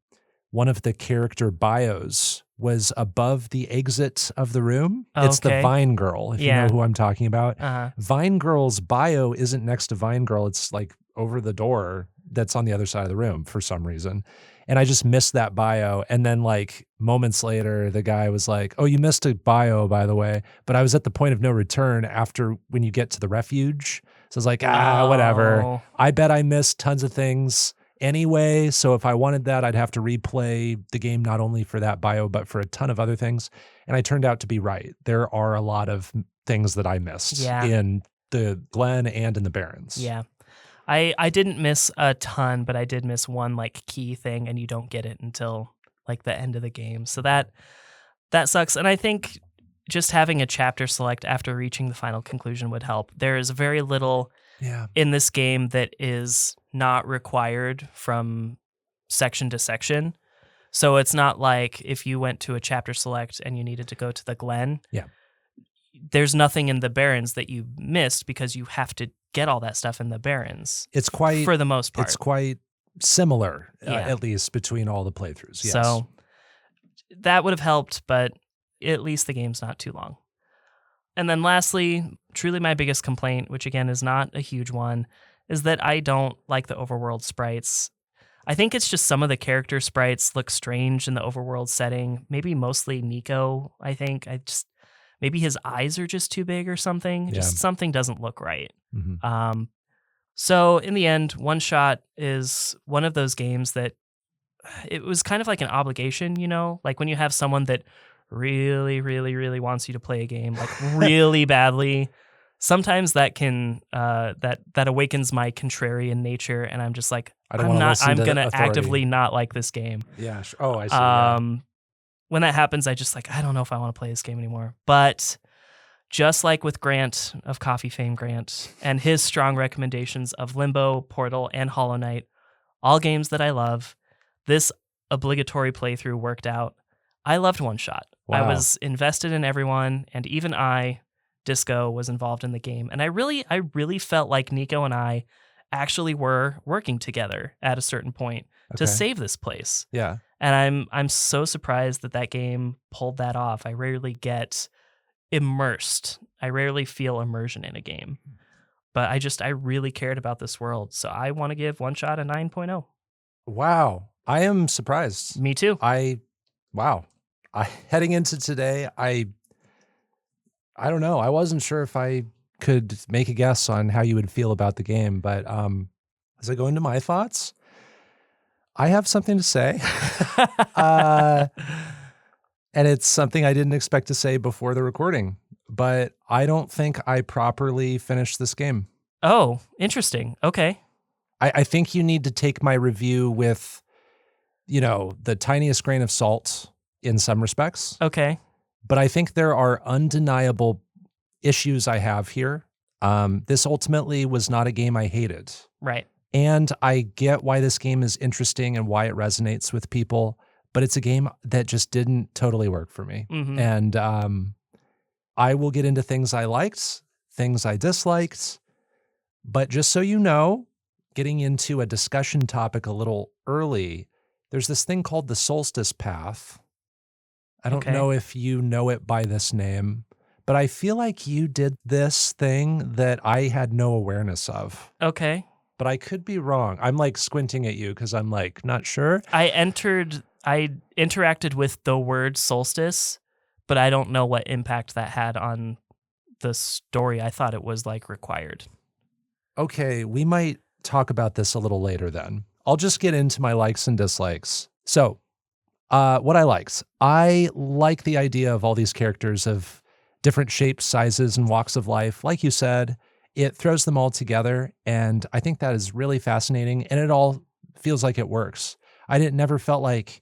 one of the character bios was above the exit of the room. It's the Okay. Vine Girl, if you Yeah. know who I'm talking about. Uh-huh. Vine Girl's bio isn't next to Vine Girl. It's like over the door that's on the other side of the room for some reason. And I just missed that bio. And then like moments later, the guy was like, oh, you missed a bio, by the way. But I was at the point of no return after when you get to the refuge. So I was like, whatever. Oh. I bet I missed tons of things anyway. So if I wanted that, I'd have to replay the game not only for that bio, but for a ton of other things. And I turned out to be right. There are a lot of things that I missed in the Glen and in the Barrens. Yeah. I didn't miss a ton, but I did miss one like key thing, and you don't get it until like the end of the game. So that sucks. And I think just having a chapter select after reaching the final conclusion would help. There is very little in this game that is not required from section to section. So it's not like if you went to a chapter select and you needed to go to the Glen. Yeah. There's nothing in the Barrens that you missed because you have to get all that stuff in the Barrens. It's quite, for the most part. It's quite similar, Yeah. at least between all the playthroughs. Yes. So that would have helped, but at least the game's not too long. And then lastly, truly my biggest complaint, which again is not a huge one, is that I don't like the overworld sprites. I think it's just some of the character sprites look strange in the overworld setting. Maybe mostly Nico, I think. Maybe his eyes are just too big or something. Just something doesn't look right. Mm-hmm. So in the end, OneShot is one of those games that it was kind of like an obligation, you know, like when you have someone that really, really, really wants you to play a game like really badly. Sometimes that can that awakens my contrarian nature, and I'm just like, I'm gonna actively not like this game. Yeah. Oh, I see. When that happens, I just like, I don't know if I want to play this game anymore. But just like with Grant of Coffee fame, Grant, and his strong recommendations of Limbo, Portal, and Hollow Knight, all games that I love, this obligatory playthrough worked out. I loved OneShot. Wow. I was invested in everyone, and even Disco, was involved in the game. And I really felt like Nico and I actually were working together at a certain point to save this place. Yeah. And I'm so surprised that game pulled that off. I rarely get immersed. I rarely feel immersion in a game. But I really cared about this world. So I want to give OneShot a 9.0. Wow. I am surprised. Me too. Heading into today, I don't know. I wasn't sure if I could make a guess on how you would feel about the game, but as I go into my thoughts, I have something to say. And it's something I didn't expect to say before the recording, but I don't think I properly finished this game. Oh, interesting. Okay. I think you need to take my review with, the tiniest grain of salt in some respects. Okay. But I think there are undeniable issues I have here. This ultimately was not a game I hated. Right. And I get why this game is interesting and why it resonates with people, but it's a game that just didn't totally work for me. Mm-hmm. And I will get into things I liked, things I disliked, but just so you know, getting into a discussion topic a little early, there's this thing called the Solstice Path. I don't know if you know it by this name, but I feel like you did this thing that I had no awareness of. Okay. But I could be wrong. I'm like squinting at you because I'm like not sure. I interacted with the word solstice, but I don't know what impact that had on the story. I thought it was like required. Okay, we might talk about this a little later then. I'll just get into my likes and dislikes. So, what I liked. I like the idea of all these characters of different shapes, sizes, and walks of life. Like you said, it throws them all together, and I think that is really fascinating, and it all feels like it works. Never felt like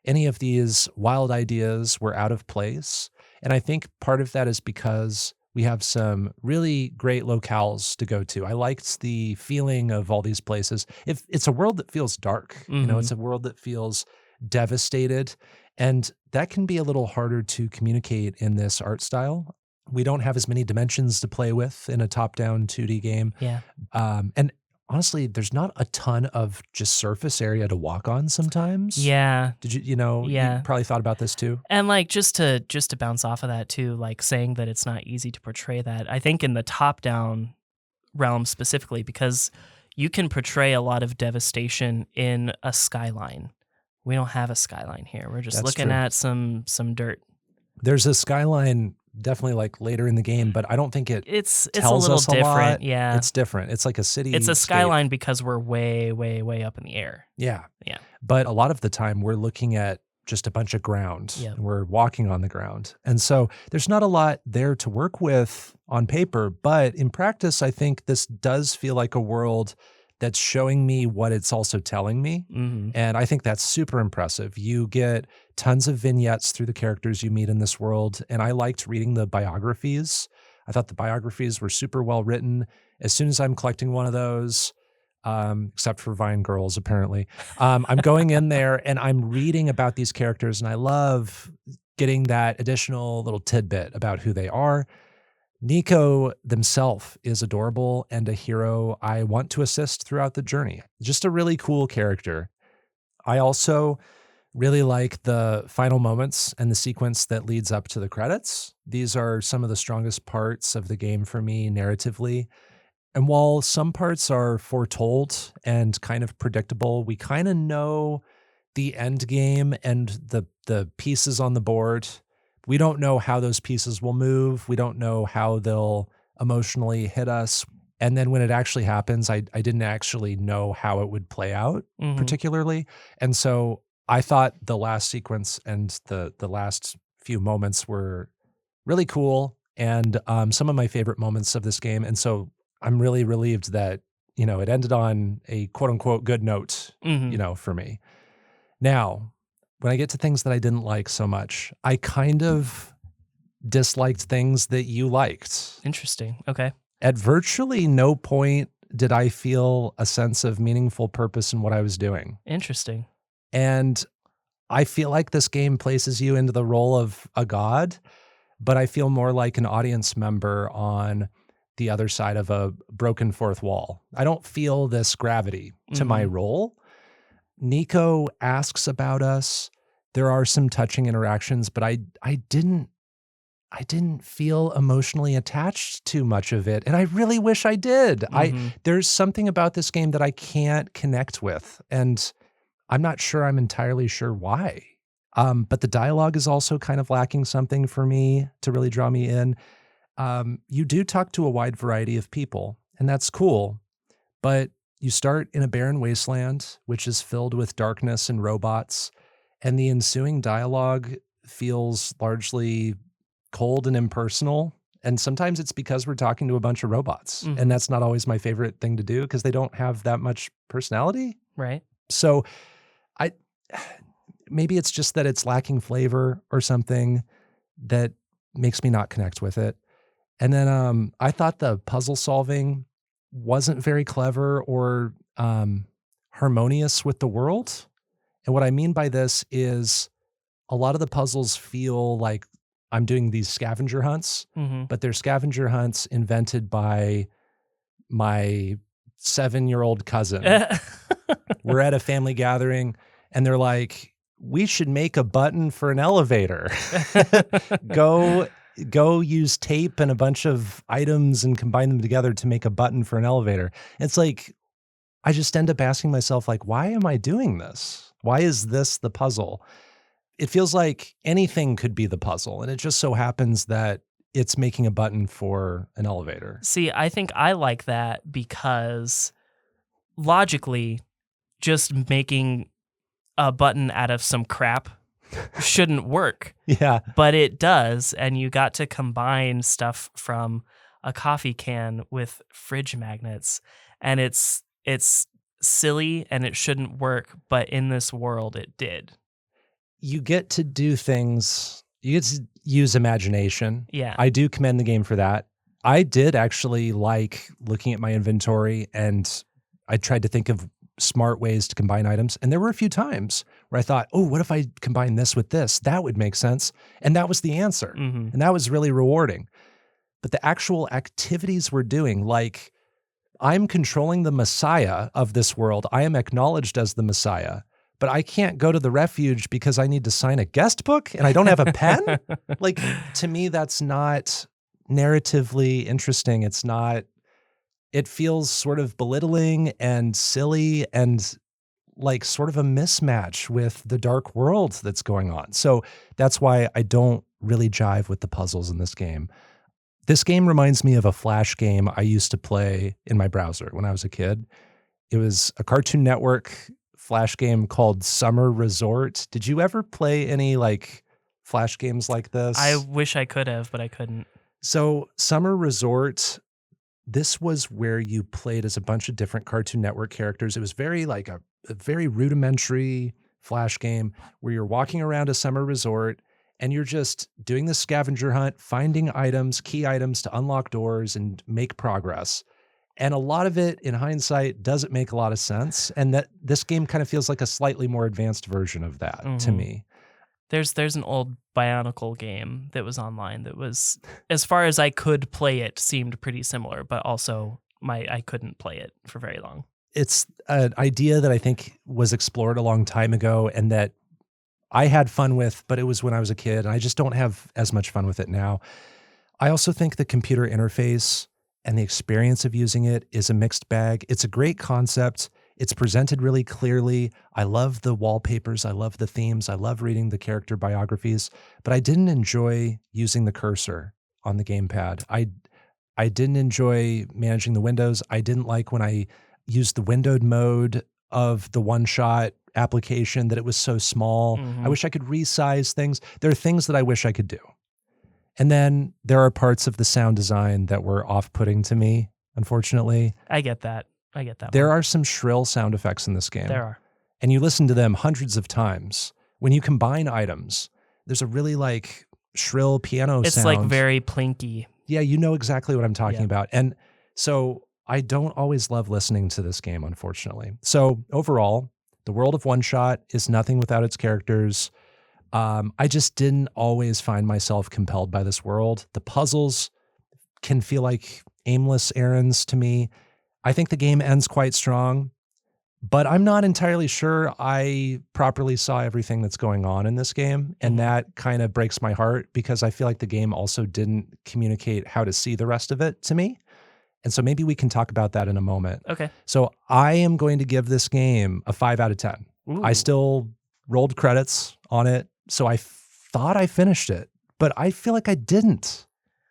any of these wild ideas were out of place, and I think part of that is because we have some really great locales to go to. I liked the feeling of all these places. It's a world that feels dark. Mm-hmm. It's a world that feels devastated, and that can be a little harder to communicate in this art style. We don't have as many dimensions to play with in a top-down 2D game. Yeah. And honestly, there's not a ton of just surface area to walk on sometimes. Yeah. Did you Yeah. probably thought about this too? And like just to bounce off of that too, like saying that it's not easy to portray that. I think in the top-down realm specifically, because you can portray a lot of devastation in a skyline. We don't have a skyline here. We're just That's looking true. at some dirt. There's a skyline definitely like later in the game, but I don't think It's a tells little us a different. lot. Yeah. It's different. It's like a city. It's a skyline because we're way, way, way up in the air. Yeah. Yeah. But a lot of the time we're looking at just a bunch of ground. Yeah. And we're walking on the ground. And so there's not a lot there to work with on paper, but in practice, I think this does feel like a world that's showing me what it's also telling me. Mm-hmm. And I think that's super impressive. You get tons of vignettes through the characters you meet in this world. And I liked reading the biographies. I thought the biographies were super well written. As soon as I'm collecting one of those, except for Vine Girls, apparently, I'm going in there and I'm reading about these characters. And I love getting that additional little tidbit about who they are. Nico themselves is adorable and a hero I want to assist throughout the journey. Just a really cool character. I also really like the final moments and the sequence that leads up to the credits. These are some of the strongest parts of the game for me narratively. And while some parts are foretold and kind of predictable, we kind of know the end game and the pieces on the board. We don't know how those pieces will move. We don't know how they'll emotionally hit us. And then when it actually happens, I didn't actually know how it would play out particularly. And so I thought the last sequence and the last few moments were really cool and some of my favorite moments of this game. And so I'm really relieved that, it ended on a quote unquote good note, for me. Now, when I get to things that I didn't like so much, I kind of disliked things that you liked. Interesting. Okay. At virtually no point did I feel a sense of meaningful purpose in what I was doing. Interesting. And I feel like this game places you into the role of a god, but I feel more like an audience member on the other side of a broken fourth wall. I don't feel this gravity to my role. Nico asks about us. There are some touching interactions, but I didn't feel emotionally attached to much of it. And I really wish I did. There's something about this game that I can't connect with. And I'm not sure I'm entirely sure why. But the dialogue is also kind of lacking something for me to really draw me in. You do talk to a wide variety of people, and that's cool. But you start in a barren wasteland, which is filled with darkness and robots, and the ensuing dialogue feels largely cold and impersonal. And sometimes it's because we're talking to a bunch of robots, and that's not always my favorite thing to do because they don't have that much personality. Right. So maybe it's just that it's lacking flavor or something that makes me not connect with it. And then I thought the puzzle solving wasn't very clever or harmonious with the world. And what I mean by this is a lot of the puzzles feel like I'm doing these scavenger hunts, but they're scavenger hunts invented by my 7-year-old cousin. We're at a family gathering and they're like, we should make a button for an elevator. Go use tape and a bunch of items and combine them together to make a button for an elevator. It's like, I just end up asking myself, like, why am I doing this? Why is this the puzzle? It feels like anything could be the puzzle. And it just so happens that it's making a button for an elevator. See, I think I like that because logically, just making a button out of some crap shouldn't work. Yeah. But it does, and you got to combine stuff from a coffee can with fridge magnets, and it's silly and it shouldn't work, but in this world it did. You get to do things, you get to use imagination. Yeah. I do commend the game for that. I did actually like looking at my inventory, and I tried to think of smart ways to combine items. And there were a few times where I thought, oh, what if I combine this with this? That would make sense. And that was the answer. And that was really rewarding. But the actual activities we're doing, like I'm controlling the Messiah of this world. I am acknowledged as the Messiah, but I can't go to the refuge because I need to sign a guest book and I don't have a pen. Like, to me, that's not narratively interesting. It's not, it feels sort of belittling and silly and like sort of a mismatch with the dark world that's going on. So that's why I don't really jive with the puzzles in this game. This game reminds me of a Flash game I used to play in my browser when I was a kid. It was a Cartoon Network Flash game called Summer Resort. Did you ever play any like Flash games like this? I wish I could have, but I couldn't. So Summer Resort, this was where you played as a bunch of different Cartoon Network characters. It was very like a very rudimentary Flash game where you're walking around a summer resort and you're just doing the scavenger hunt, finding items, key items to unlock doors and make progress. And a lot of it, in hindsight, doesn't make a lot of sense. And that this game kind of feels like a slightly more advanced version of that to me. There's an old Bionicle game that was online that was, as far as I could play it, seemed pretty similar, but also I couldn't play it for very long. It's an idea that I think was explored a long time ago and that I had fun with, but it was when I was a kid, and I just don't have as much fun with it now. I also think the computer interface and the experience of using it is a mixed bag. It's a great concept. It's presented really clearly. I love the wallpapers. I love the themes. I love reading the character biographies, but I didn't enjoy using the cursor on the gamepad. I didn't enjoy managing the windows. I didn't like when I used the windowed mode of the OneShot application, that it was so small. I wish I could resize things. There are things that I wish I could do. And then there are parts of the sound design that were off-putting to me, unfortunately. I get that. There are some shrill sound effects in this game. There are. And you listen to them hundreds of times. When you combine items, there's a really like shrill piano sound. It's like very plinky. Yeah, you know exactly what I'm talking about. And so I don't always love listening to this game, unfortunately. So overall, the world of OneShot is nothing without its characters. I just didn't always find myself compelled by this world. The puzzles can feel like aimless errands to me. I think the game ends quite strong, but I'm not entirely sure I properly saw everything that's going on in this game. And that kind of breaks my heart because I feel like the game also didn't communicate how to see the rest of it to me. And so maybe we can talk about that in a moment. Okay. So I am going to give this game a 5 out of 10. Ooh. I still rolled credits on it. So I thought I finished it, but I feel like I didn't.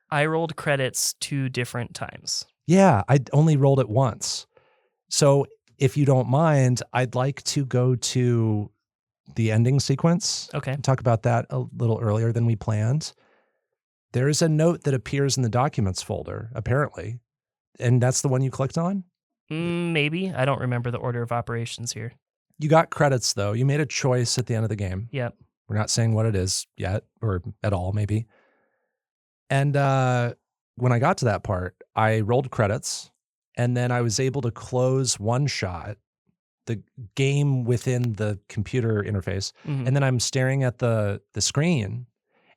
I rolled credits 2 different times. Yeah, I only rolled it once. So if you don't mind, I'd like to go to the ending sequence. Okay. And talk about that a little earlier than we planned. There is a note that appears in the documents folder, apparently. And that's the one you clicked on? Maybe. I don't remember the order of operations here. You got credits, though. You made a choice at the end of the game. Yep. We're not saying what it is yet, or at all, maybe. And when I got to that part, I rolled credits, and then I was able to close OneShot, the game within the computer interface. And then I'm staring at the screen,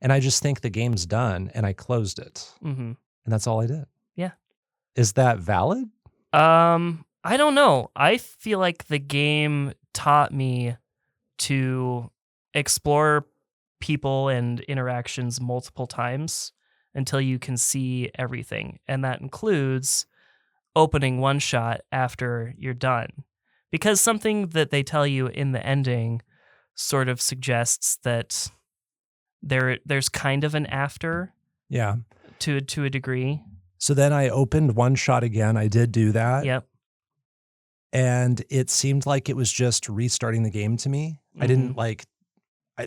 and I just think the game's done, and I closed it. And that's all I did. Yeah. Is that valid? I don't know. I feel like the game taught me to explore people and interactions multiple times until you can see everything. And that includes opening OneShot after you're done. Because something that they tell you in the ending sort of suggests that there's kind of an after. Yeah. To a degree. So then I opened OneShot again. I did do that. Yep. And it seemed like it was just restarting the game to me. I didn't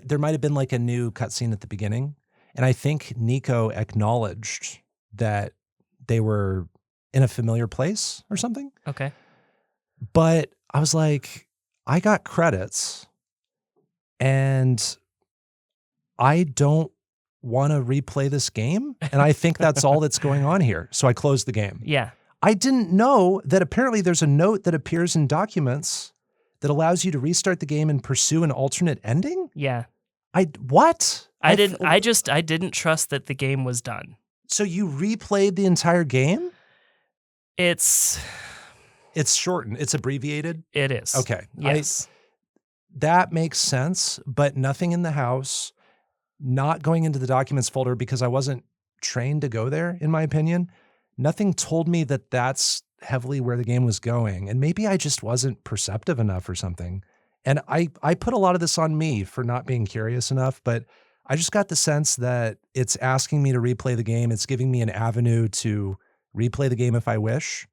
there might have been like a new cutscene at the beginning. And I think Nico acknowledged that they were in a familiar place or something. Okay. But I was like, I got credits and I don't want to replay this game. And I think that's all that's going on here. So I closed the game. Yeah. I didn't know that apparently there's a note that appears in documents that allows you to restart the game and pursue an alternate ending. Yeah. What? I didn't trust that the game was done. So you replayed the entire game? It's It's shortened. It's abbreviated. It is. Okay. Yes. That makes sense, but nothing in the house, not going into the documents folder because I wasn't trained to go there, in my opinion. Nothing told me that that's heavily where the game was going. And maybe I just wasn't perceptive enough or something. And I put a lot of this on me for not being curious enough, but I just got the sense that it's asking me to replay the game. It's giving me an avenue to replay the game if I wish.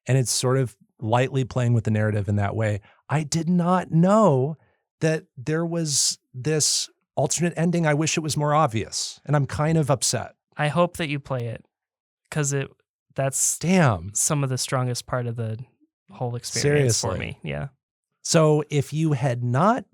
And it's sort of lightly playing with the narrative in that way. I did not know that there was this alternate ending. I wish it was more obvious. And I'm kind of upset. I hope that you play it because that's Damn. some of the strongest part of the whole experience for Seriously. me. Yeah. So if you had not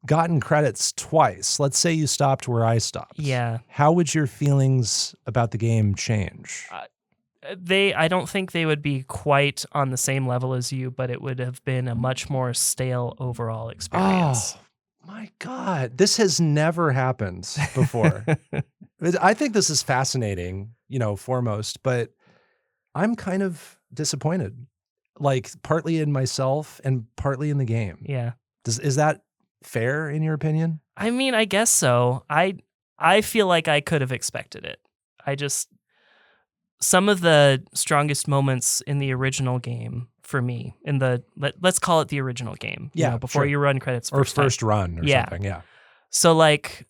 gotten credits twice, let's say you stopped where I stopped. Yeah. How would your feelings about the game change? I don't think they would be quite on the same level as you, but it would have been a much more stale overall experience. Oh, my God. This has never happened before. I think this is fascinating, foremost, but I'm kind of disappointed, like partly in myself and partly in the game. Yeah. Is that fair in your opinion? I mean, I guess so. I feel like I could have expected it. Some of the strongest moments in the original game for me, let's call it the original game. Before sure. you run credits Or first run or something. Yeah. So like,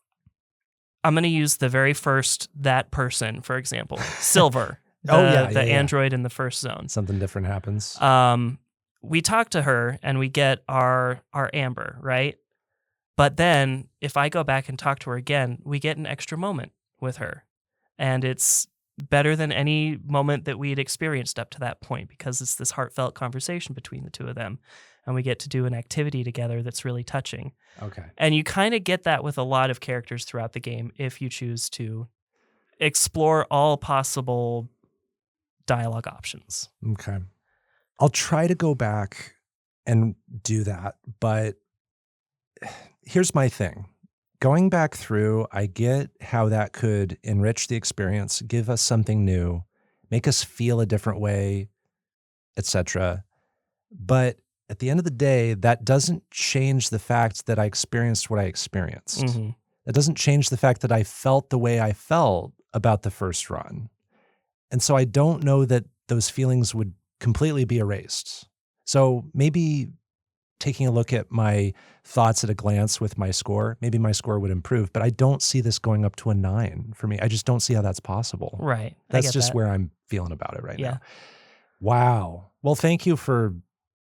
I'm going to use the very first that person, for example, Silver, the android in the first zone. Something different happens. We talk to her and we get our Amber, right? But then if I go back and talk to her again, we get an extra moment with her. And it's better than any moment that we had experienced up to that point because it's this heartfelt conversation between the two of them. And we get to do an activity together that's really touching. Okay. And you kind of get that with a lot of characters throughout the game if you choose to explore all possible dialogue options. Okay. I'll try to go back and do that, but here's my thing. Going back through, I get how that could enrich the experience, give us something new, make us feel a different way, etc. But at the end of the day, that doesn't change the fact that I experienced what I experienced. Mm-hmm. That doesn't change the fact that I felt the way I felt about the first run. And so I don't know that those feelings would completely be erased. So maybe taking a look at my thoughts at a glance with my score, maybe my score would improve, but I don't see this going up to a 9 for me. I just don't see how that's possible. Right. That's just where I'm feeling about it right Yeah. now. Wow. Well, thank you for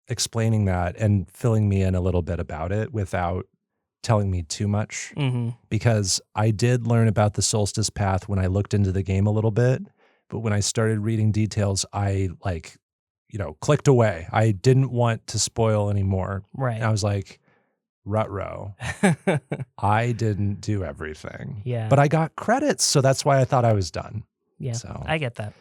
explaining that and filling me in a little bit about it without telling me too much, because I did learn about the Solstice path when I looked into the game a little bit, but when I started reading details, I clicked away. I didn't want to spoil anymore. Right. And I was like, ruh-roh. I didn't do everything. Yeah. But I got credits, so that's why I thought I was done. Yeah, So I get that.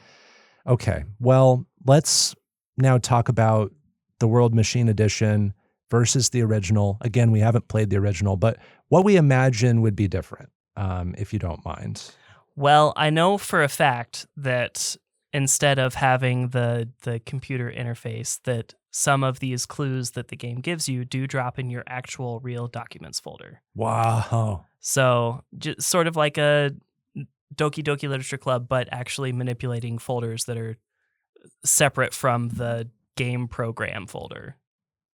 okay. Well, let's now talk about the World Machine Edition versus the original. Again, we haven't played the original, but what we imagine would be different, if you don't mind. Well, I know for a fact that instead of having the computer interface, that some of these clues that the game gives you do drop in your actual real documents folder. Wow. So just sort of like a Doki Doki Literature Club, but actually manipulating folders that are separate from the game program folder.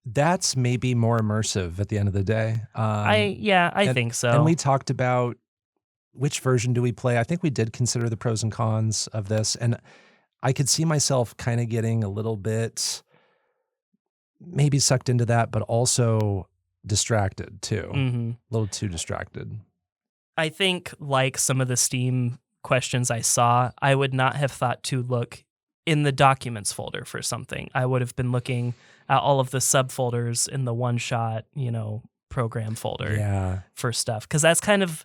That's maybe more immersive at the end of the day. I think so. And we talked about which version do we play. I think we did consider the pros and cons of this. And I could see myself kind of getting a little bit maybe sucked into that, but also distracted too. Mm-hmm. A little too distracted. I think like some of the Steam questions I saw, I would not have thought to look in the documents folder for something. I would have been looking at all of the subfolders in the OneShot, program folder for stuff. Because that's kind of,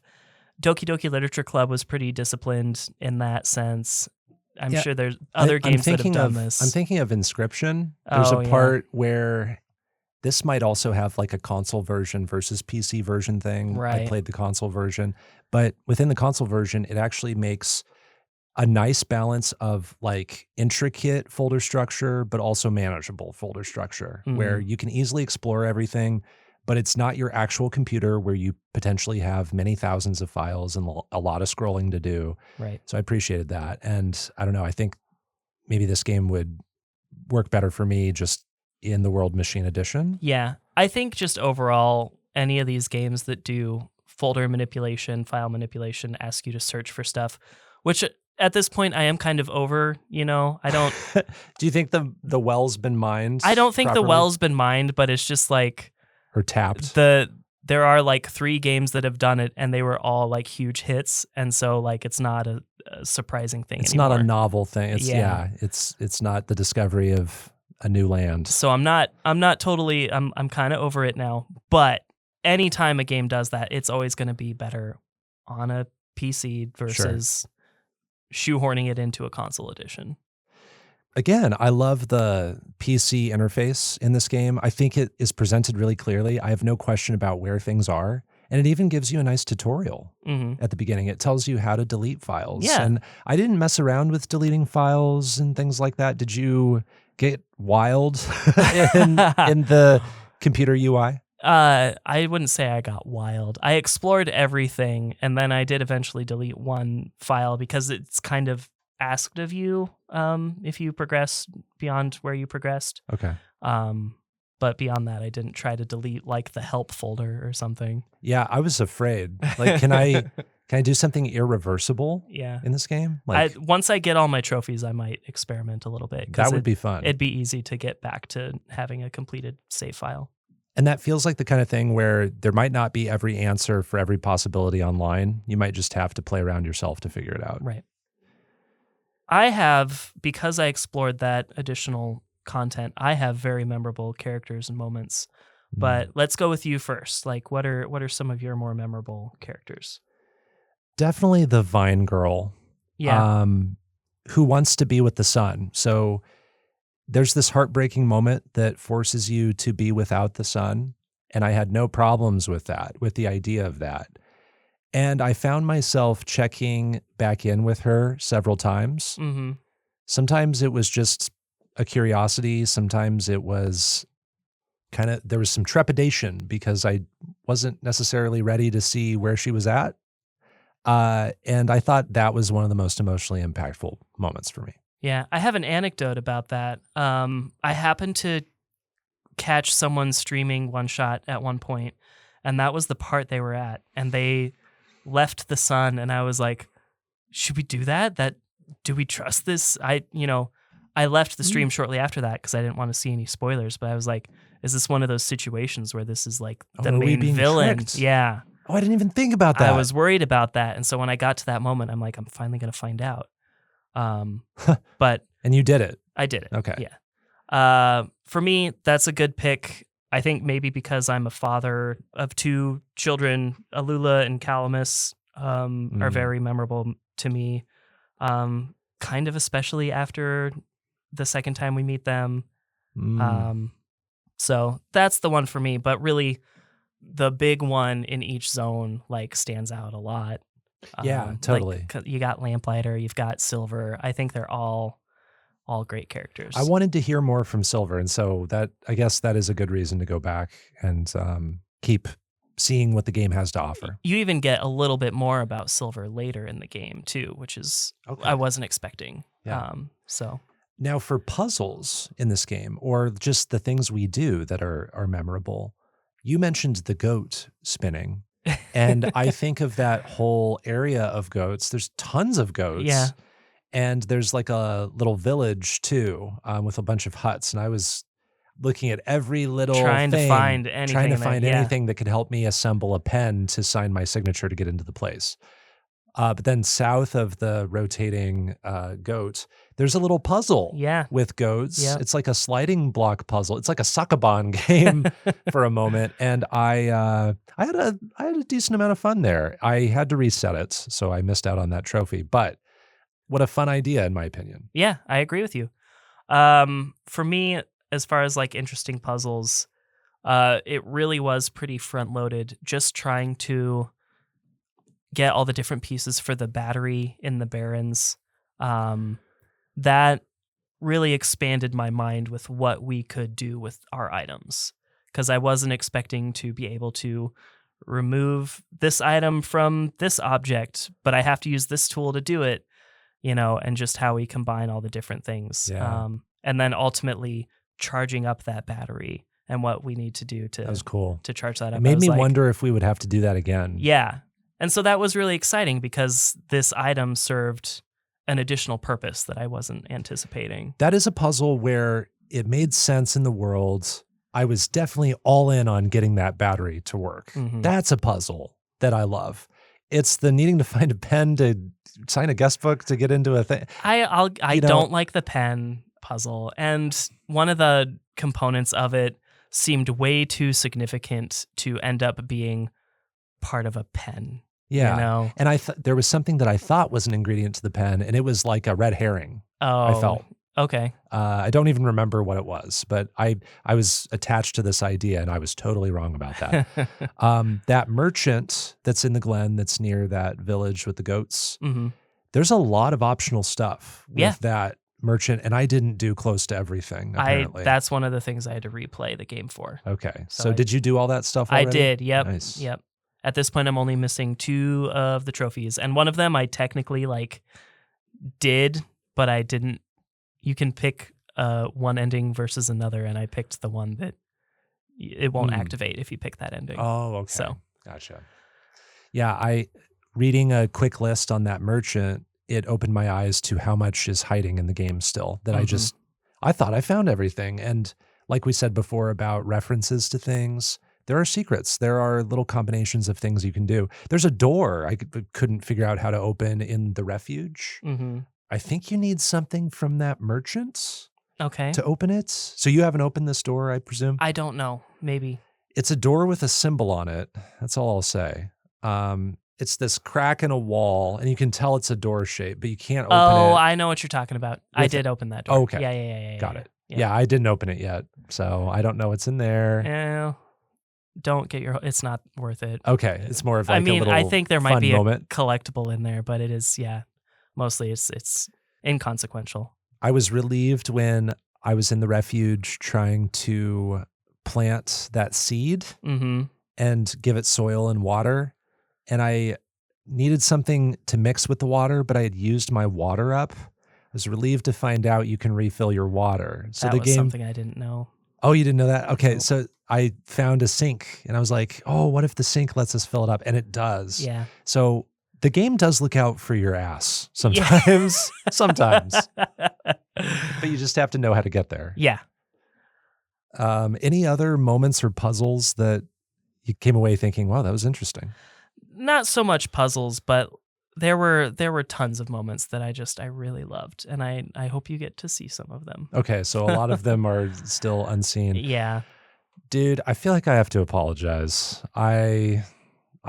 Doki Doki Literature Club was pretty disciplined in that sense. I'm sure there's other games that have done this. I'm thinking of Inscription. There's a part where this might also have like a console version versus PC version thing. Right. I played the console version, but within the console version, it actually makes a nice balance of like intricate folder structure, but also manageable folder structure where you can easily explore everything, but it's not your actual computer where you potentially have many thousands of files and a lot of scrolling to do. Right. So I appreciated that. And I don't know, I think maybe this game would work better for me just in the World Machine Edition. Yeah. I think just overall, any of these games that do folder manipulation, file manipulation, ask you to search for stuff, which at this point I am kind of over, I don't. Do you think the well's been mined? I don't think properly? the well's been mined, but it's just like Or tapped? there are like 3 games that have done it and they were all like huge hits. And so like it's not a surprising thing It's anymore. not a novel thing. It's not the discovery of a new land. So I'm totally I'm kind of over it now, but anytime a game does that, it's always going to be better on a PC versus shoehorning it into a console edition. Again, I love the PC interface in this game. I think it is presented really clearly. I have no question about where things are. And it even gives you a nice tutorial at the beginning. It tells you how to delete files. Yeah. And I didn't mess around with deleting files and things like that. Did you get wild in the computer UI? I wouldn't say I got wild. I explored everything, and then I did eventually delete one file because it's kind of asked of you if you progress beyond where you progressed. Okay. But beyond that, I didn't try to delete like the help folder or something. Yeah, I was afraid. Like, can I do something irreversible Yeah. in this game? Like, Once I get all my trophies, I might experiment a little bit. 'Cause that would be fun. It'd be easy to get back to having a completed save file. And that feels like the kind of thing where there might not be every answer for every possibility online. You might just have to play around yourself to figure it out. Right. I have, because I explored that additional content, I have very memorable characters and moments. But let's go with you first. Like, what are some of your more memorable characters? Definitely the Vine girl. Yeah. Who wants to be with the sun. So there's this heartbreaking moment that forces you to be without the sun. And I had no problems with that, with the idea of that. And I found myself checking back in with her several times. Mm-hmm. Sometimes it was just a curiosity. Sometimes it was there was some trepidation because I wasn't necessarily ready to see where she was at. And I thought that was one of the most emotionally impactful moments for me. Yeah, I have an anecdote about that. I happened to catch someone streaming OneShot at one point, and that was the part they were at. And they left the sun, and I was like, should we do that? Do we trust this? I left the stream shortly after that because I didn't want to see any spoilers, but I was like, is this one of those situations where this is like the are we main being villain? tricked? Yeah. Oh, I didn't even think about that. I was worried about that. And so when I got to that moment, I'm like, I'm finally going to find out. But and you did it. I did it. Okay. Yeah. For me, that's a good pick. I think maybe because I'm a father of 2 children, Alula and Calamus, are very memorable to me. Kind of especially after the second time we meet them. So that's the one for me. But really, the big one in each zone like stands out a lot. Yeah, totally. Like, you got Lamplighter, you've got Silver. I think they're all great characters. I wanted to hear more from Silver, and so I guess that is a good reason to go back and keep seeing what the game has to offer. You even get a little bit more about Silver later in the game too, which is I wasn't expecting. Yeah. So now for puzzles in this game, or just the things we do that are memorable, you mentioned the goat spinning. And I think of that whole area of goats. There's tons of goats. Yeah. And there's like a little village too, with a bunch of huts. And I was looking at every little trying thing, to find anything that could help me assemble a pen to sign my signature to get into the place. But then south of the rotating goat, there's a little puzzle with goats. Yeah. It's like a sliding block puzzle. It's like a Succubon game for a moment. And I had a decent amount of fun there. I had to reset it, so I missed out on that trophy. But what a fun idea, in my opinion. Yeah, I agree with you. For me, as far as like interesting puzzles, it really was pretty front loaded, just trying to get all the different pieces for the battery in the Barrens. That really expanded my mind with what we could do with our items, because I wasn't expecting to be able to remove this item from this object, but I have to use this tool to do it, and just how we combine all the different things. Yeah. And then ultimately charging up that battery and what we need to do That was cool. to charge that up. It made me like, wonder if we would have to do that again. Yeah. And so that was really exciting because this item served an additional purpose that I wasn't anticipating. That is a puzzle where it made sense in the world. I was definitely all in on getting that battery to work. Mhm. That's a puzzle that I love. It's the needing to find a pen to sign a guest book to get into a thing. I don't like the pen puzzle. And one of the components of it seemed way too significant to end up being part of a pen. Yeah. And there was something that I thought was an ingredient to the pen, and it was like a red herring. Oh, I felt. Okay. I don't even remember what it was, but I was attached to this idea, and I was totally wrong about that. That merchant that's in the glen that's near that village with the goats, Mm-hmm. there's a lot of optional stuff with Yeah. that merchant, and I didn't do close to everything, apparently. That's one of the things I had to replay the game for. Okay. So So did you do all that stuff already? I did. Yep. Nice. Yep. At this point, I'm only missing 2 of the trophies, and one of them I technically did, but I didn't. You can pick one ending versus another, and I picked the one that it won't activate if you pick that ending. Oh, okay. So Gotcha. Yeah, reading a quick list on that merchant, it opened my eyes to how much is hiding in the game still that I thought I found everything. And like we said before about references to things, there are secrets. There are little combinations of things you can do. There's a door I couldn't figure out how to open in the refuge. Mm-hmm. I think you need something from that merchant Okay. to open it. So you haven't opened this door, I presume? I don't know. Maybe. It's a door with a symbol on it. That's all I'll say. It's this crack in a wall, and you can tell it's a door shape, but you can't open it. Oh, I know what you're talking about. I With- did open that door. Okay. Yeah. Got it. Yeah, I didn't open it yet, so I don't know what's in there. Yeah. Don't get it's not worth it. Okay, it's more of like I mean, a little I think there might fun be moment. a collectible in there, but it is, mostly it's inconsequential. I was relieved when I was in the refuge trying to plant that seed Mm-hmm. and give it soil and water, and I needed something to mix with the water, but I had used my water up. I was relieved to find out you can refill your water. So That the was game. something I didn't know. Oh, you didn't know that? Okay, No. so I found a sink, and I was like, "Oh, what if the sink lets us fill it up?" And it does. Yeah. So the game does look out for your ass sometimes. Sometimes, but you just have to know how to get there. Yeah. Any other moments or puzzles that you came away thinking, "Wow, that was interesting"? Not so much puzzles, but there were tons of moments that I really loved, and I hope you get to see some of them. Okay, so a lot of them are still unseen. Yeah. Dude, I feel like I have to apologize. I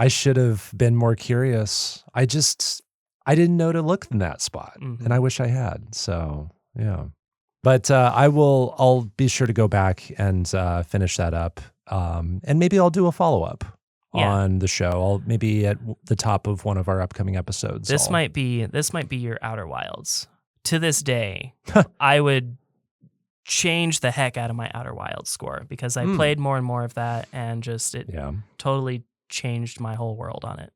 should have been more curious. I didn't know to look in that spot, Mhm. and I wish I had. So, yeah. But I'll be sure to go back and finish that up. And maybe I'll do a follow-up on the show. I'll maybe at the top of one of our upcoming episodes. This might be your Outer Wilds. To this day, I would change the heck out of my Outer Wilds score because I played more and more of that, and just it totally changed my whole world on it.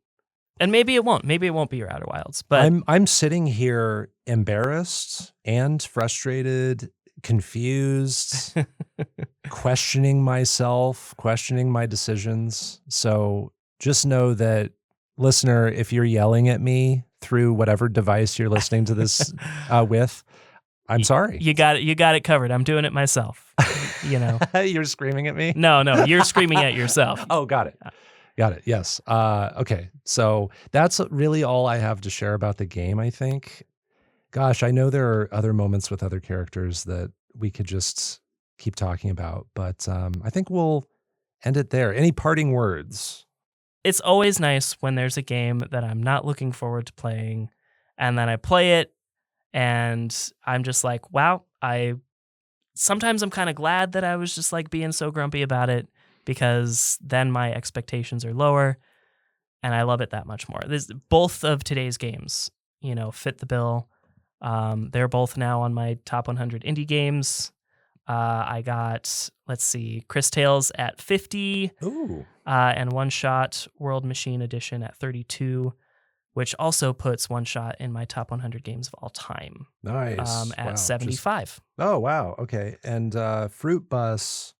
And maybe it won't. Maybe it won't be your Outer Wilds. But I'm sitting here embarrassed and frustrated, confused, questioning myself, questioning my decisions. So just know that, listener, if you're yelling at me through whatever device you're listening to this with, I'm sorry. You got it covered. I'm doing it myself. You're screaming at me? No, you're screaming at yourself. Oh, got it. Got it. Yes. Okay. So that's really all I have to share about the game, I think. Gosh, I know there are other moments with other characters that we could just keep talking about, but I think we'll end it there. Any parting words? It's always nice when there's a game that I'm not looking forward to playing, and then I play it, and I'm just like, wow, sometimes I'm kind of glad that I was just like being so grumpy about it, because then my expectations are lower, and I love it that much more. Both of today's games, fit the bill. They're both now on my top 100 indie games. I got, let's see, Cris Tales at 50, Ooh. and OneShot World Machine Edition at 32, which also puts OneShot in my top 100 games of all time Nice. at Wow. 75. Oh, wow. Okay. And Fruitbus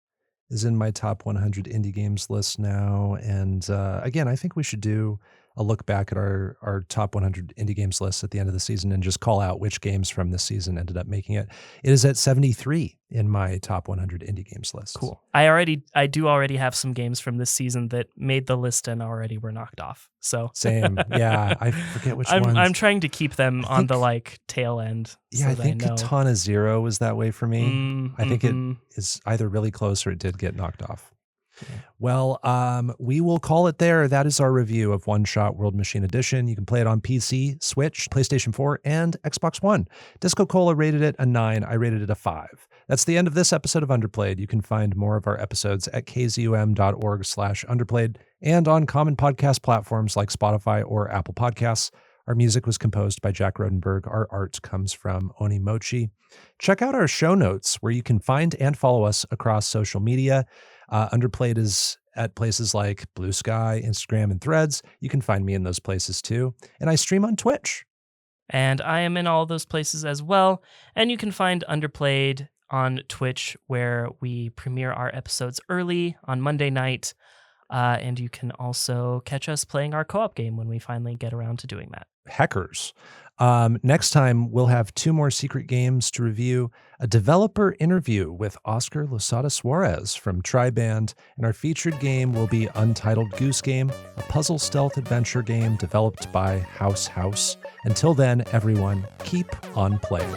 is in my top 100 indie games list now. And again, I think we should do a look back at our top 100 indie games list at the end of the season and just call out which games from this season ended up making it. It is at 73 in my top 100 indie games list. Cool. I do already have some games from this season that made the list and already were knocked off. So Same. Yeah. I forget which I'm ones. trying to keep them on the like tail end. Yeah, so I that think know. Katana Zero was that way for me. I think it Mhm. is either really close or it did get knocked off. Well, we will call it there. That is our review of OneShot World Machine Edition. You can play it on PC, Switch, PlayStation 4, and Xbox One. DiscoCola rated it a 9. I rated it a 5. That's the end of this episode of Underplayed. You can find more of our episodes at kzum.org/underplayed and on common podcast platforms like Spotify or Apple Podcasts. Our music was composed by Jack Rodenberg. Our art comes from Oni Mochi. Check out our show notes where you can find and follow us across social media. Underplayed is at places like Bluesky, Instagram, and Threads. You can find me in those places too. And I stream on Twitch. And I am in all those places as well. And you can find Underplayed on Twitch, where we premiere our episodes early on Monday night. And you can also catch us playing our co-op game when we finally get around to doing that. Hackers. Next time, we'll have 2 more secret games to review, a developer interview with Oscar Losada Suarez from Triband, and our featured game will be Untitled Goose Game, a puzzle stealth adventure game developed by House. Until then, everyone, keep on playing.